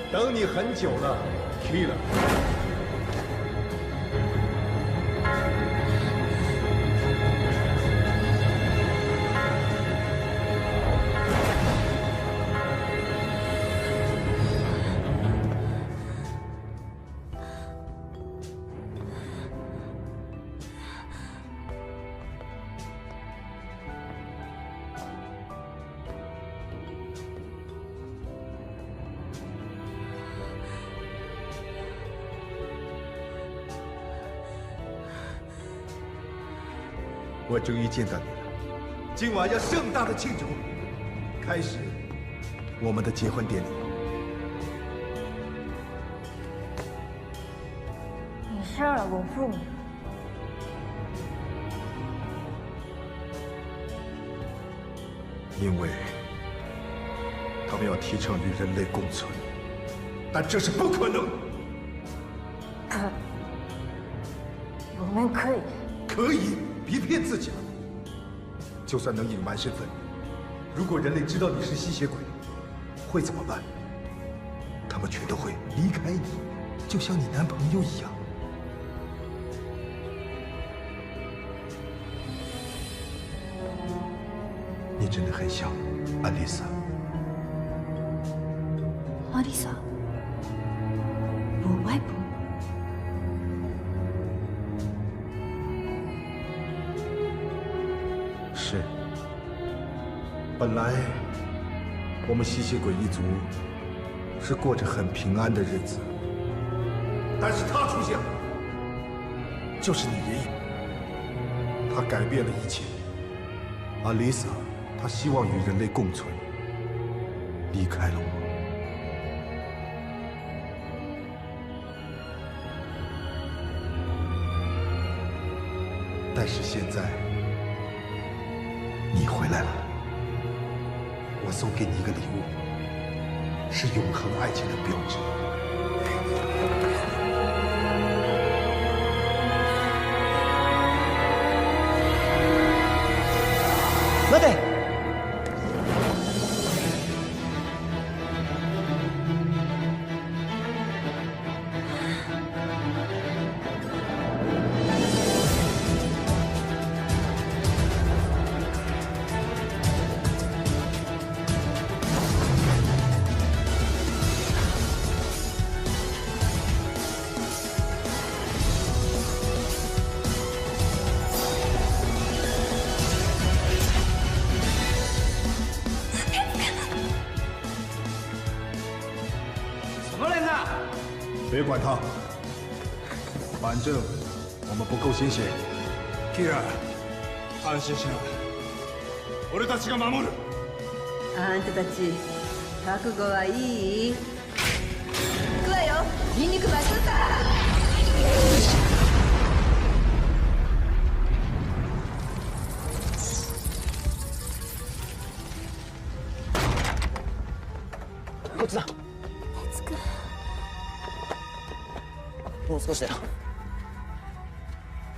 等你很久了 ，Kira。我终于见到你了，今晚要盛大的庆祝，开始我们的结婚典礼。你杀了我父母，因为他们要提倡与人类共存，但这是不可能。不，我们可以。可以，别骗自己了。就算能隐瞒身份，如果人类知道你是吸血鬼，会怎么办？他们全都会离开你，就像你男朋友一样。你真的很像安丽萨。阿丽萨，我外婆。是。本来我们吸血鬼一族是过着很平安的日子，但是他出现了，就是你爷爷，他改变了一切。阿丽萨，她希望与人类共存，离开了我。但是现在你回来了，我送给你一个礼物，是永恒爱情的标志。待て！别管他，反正我们不够新鲜。Kira，安心しろ。俺たちが守る。あんたたち覚悟はいい？行くわよ、ニンニクバズーカ。こっちだ。もう少しだよ。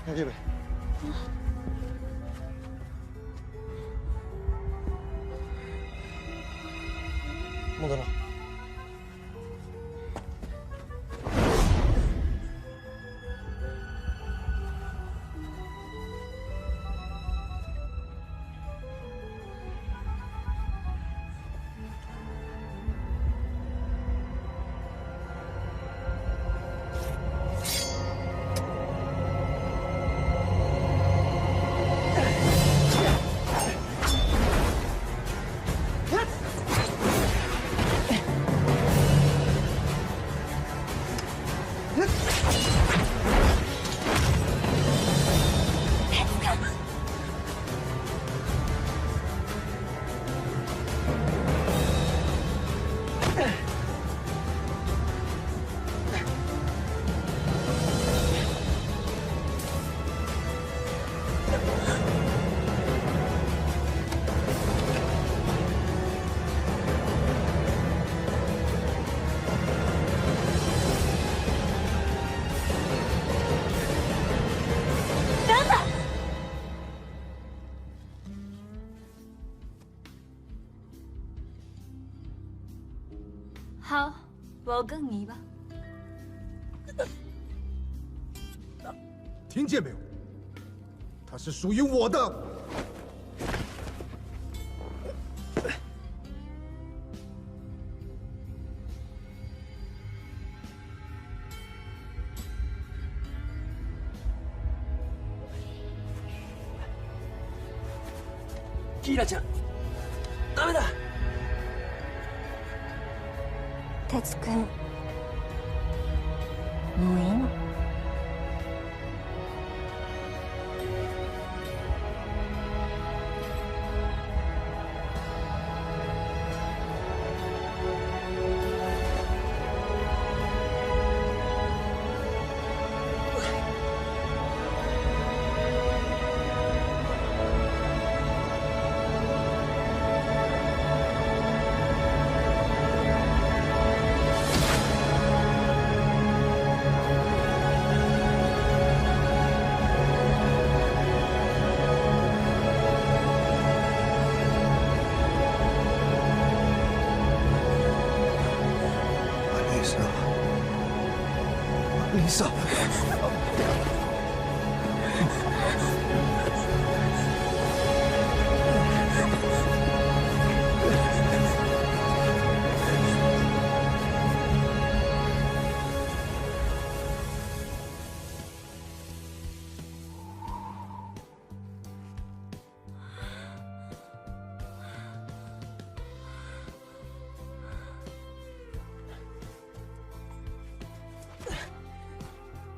大丈夫。戻ろう。好，我跟你吧。听见没有？它是属于我的。キーラちゃん、ダメだ。哲くん、もういいの？丽莎，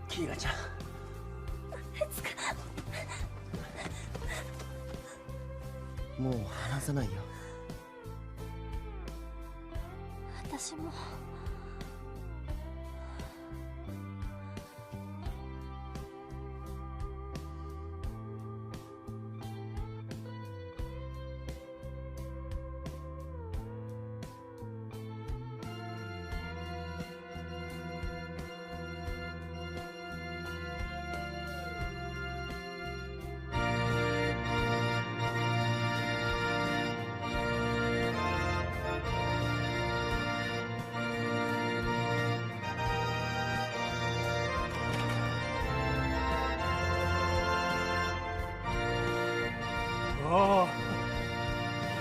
キーラちゃん。もう話さないよ。私も。おお、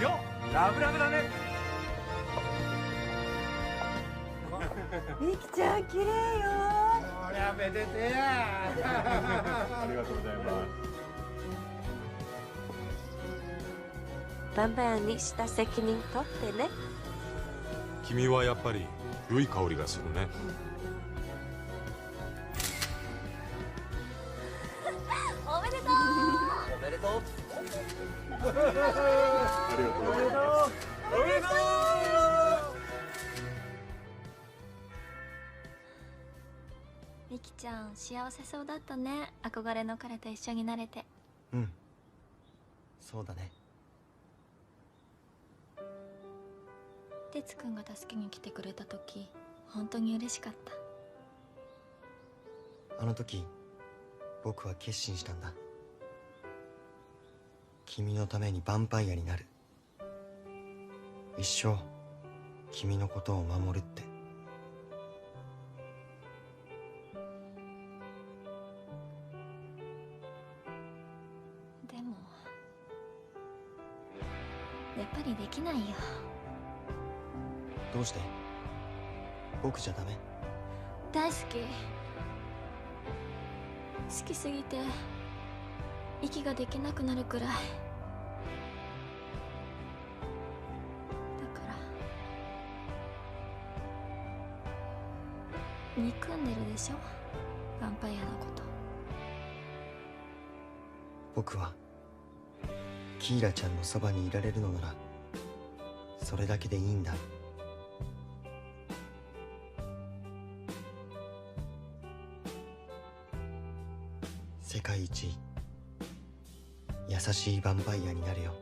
よっ、ラブラブだね。みきちゃん綺麗よ。こりゃめでてえや。ありがとうございます。バンバヤにした責任取ってね。君はやっぱり良い香りがするね。おめでとう。おめでとう。ありがとうございます。おめでとう。みきちゃん幸せそうだったね。憧れの彼と一緒になれて。うん、そうだね。哲くんが助けに来てくれた時、本当に嬉しかった。あの時僕は決心したんだ。君のためにヴァンパイアになる。一生君のことを守るって。でもやっぱりできないよ。どうして？僕じゃダメ？大好き。好きすぎて息ができなくなるくらい。だから憎んでるでしょ、ヴァンパイアのこと。僕はキーラちゃんのそばにいられるのならそれだけでいいんだ。世界一優しいヴァンパイアになるよ。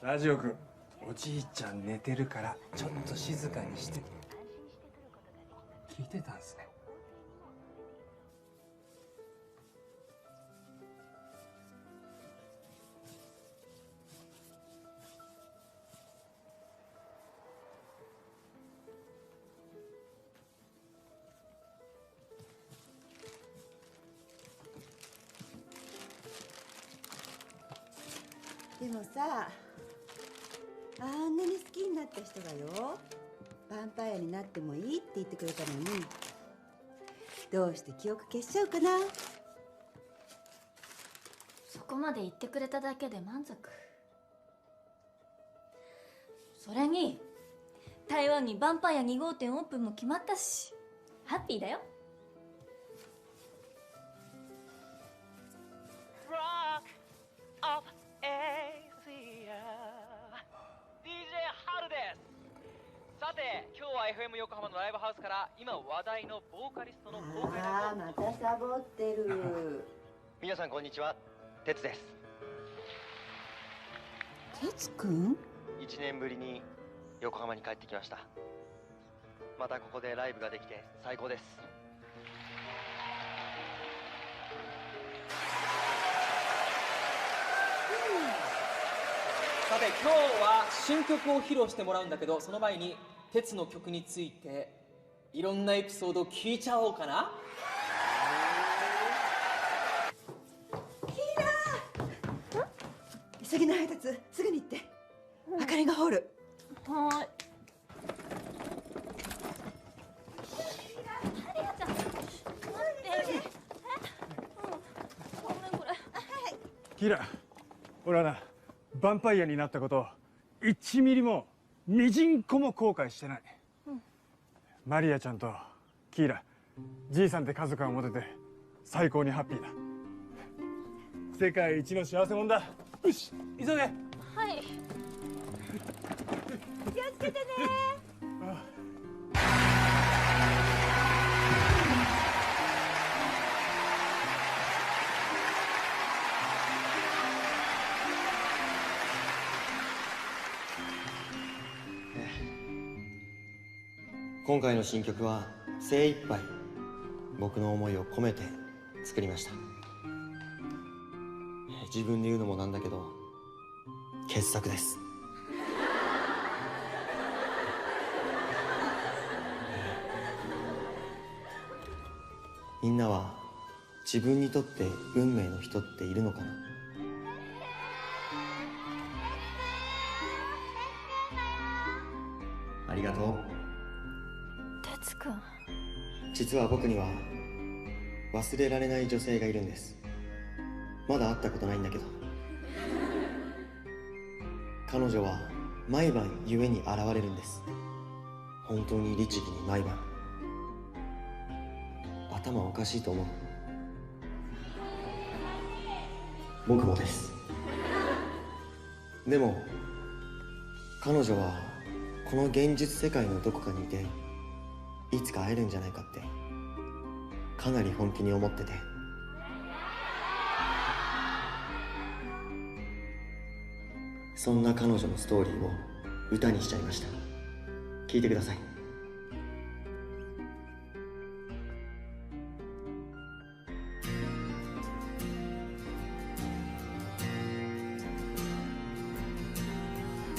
ラジオ君、おじいちゃん寝てるからちょっと静かにして。聞いてたんすね。でもさ、あんなに好きになった人がよ、ヴァンパイアになってもいいって言ってくれたのに、どうして記憶消しちゃうかな。そこまで言ってくれただけで満足。それに台湾にヴァンパイア2号店オープンも決まったし、ハッピーだよ。さて、今日は FM 横浜のライブハウスから今話題のボーカリストの公開ああ、またサボってる。皆さんこんにちは、哲です。哲くん1年ぶりに横浜に帰ってきました。またここでライブができて最高です。さて、今日は新曲を披露してもらうんだけど、その前に鉄の曲についていろんなエピソードを聞いちゃおうかな。急ぎの配達すぐに行って、あかりがホール。はーい。キラ、俺はな、ヴァンパイアになったこと1ミリもみじんこも後悔してない、マリアちゃんとキーラ、じいさんって家族が持てて最高にハッピーだ。世界一の幸せもんだ。よし、急げ。はい。気をつけてね。今回の新曲は精一杯僕の思いを込めて作りました。自分で言うのもなんだけど傑作です。みんなは自分にとって運命の人っているのかな。ありがとう。哲くん、実は僕には忘れられない女性がいるんです。まだ会ったことないんだけど、彼女は毎晩夢に現れるんです。本当に律儀に毎晩。頭おかしいと思う。僕もです。でも彼女はこの現実世界のどこかにいて、いつか会えるんじゃないかってかなり本気に思ってて、そんな彼女のストーリーを歌にしちゃいました。聴いてください。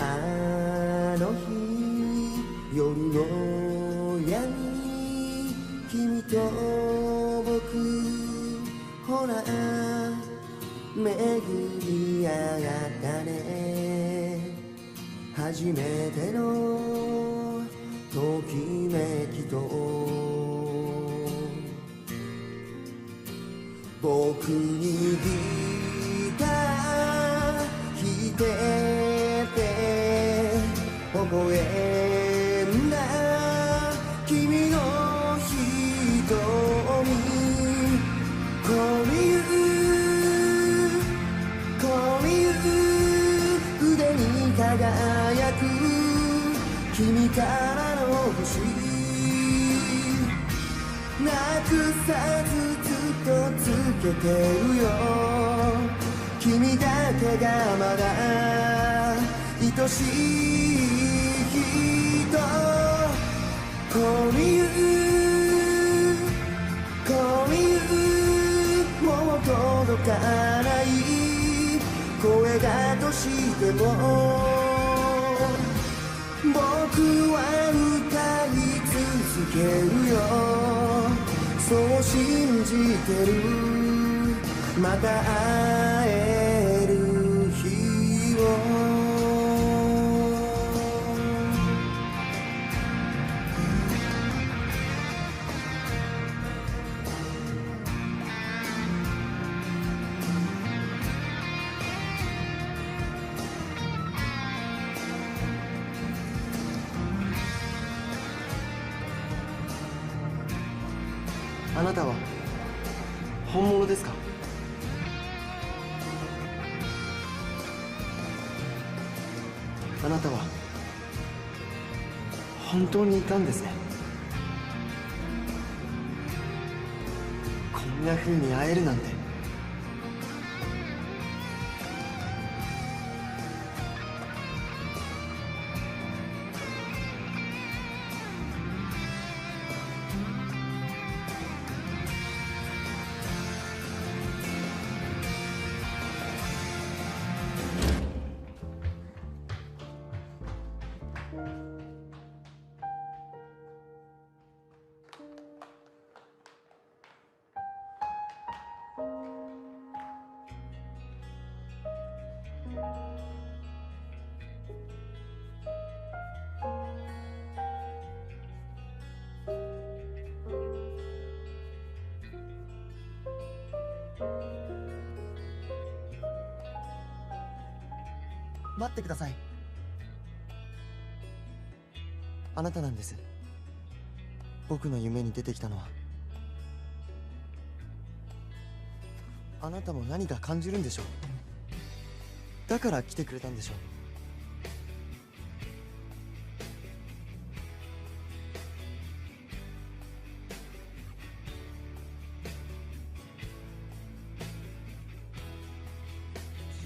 あの日夜の闇、君と僕ほら巡り合ったね。初めてのときめきと僕にギター弾いてて微笑んだ君の瞳、こみゆこみゆ腕に輝く君からの星、なくさずずっとつけてるよ。君だけがまだ愛しい人こういうもう届かない声がとしても僕は歌い続けるよそう信じてるまた会える日をあなたは本物ですか？あなたは本当にいたんですね。こんな風に会えるなんて。待ってください。あなたなんです。僕の夢に出てきたのは。あなたも何か感じるんでしょう。だから来てくれたんでしょう。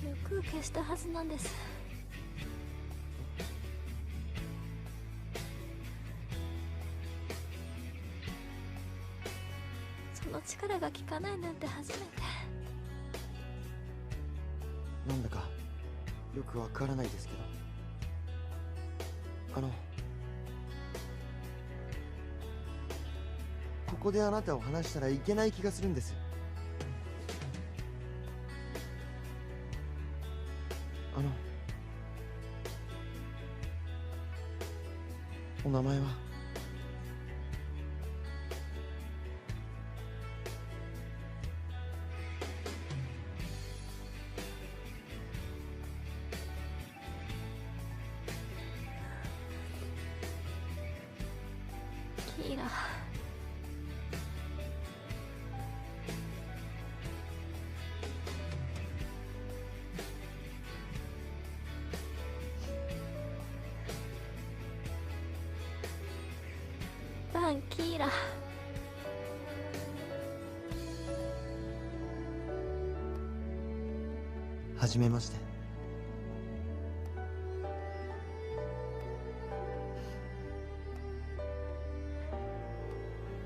記憶を消したはずなんです。その力が効かないなんて初めて。なんだかよくわからないですけど、ここであなたを話したらいけない気がするんです。お名前は？キーラ。バンキーラ。はじめまして。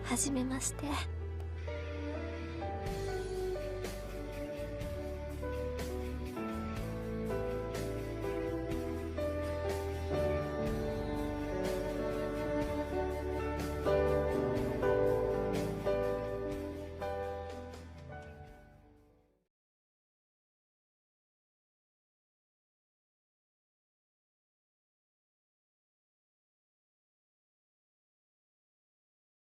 はじめまして。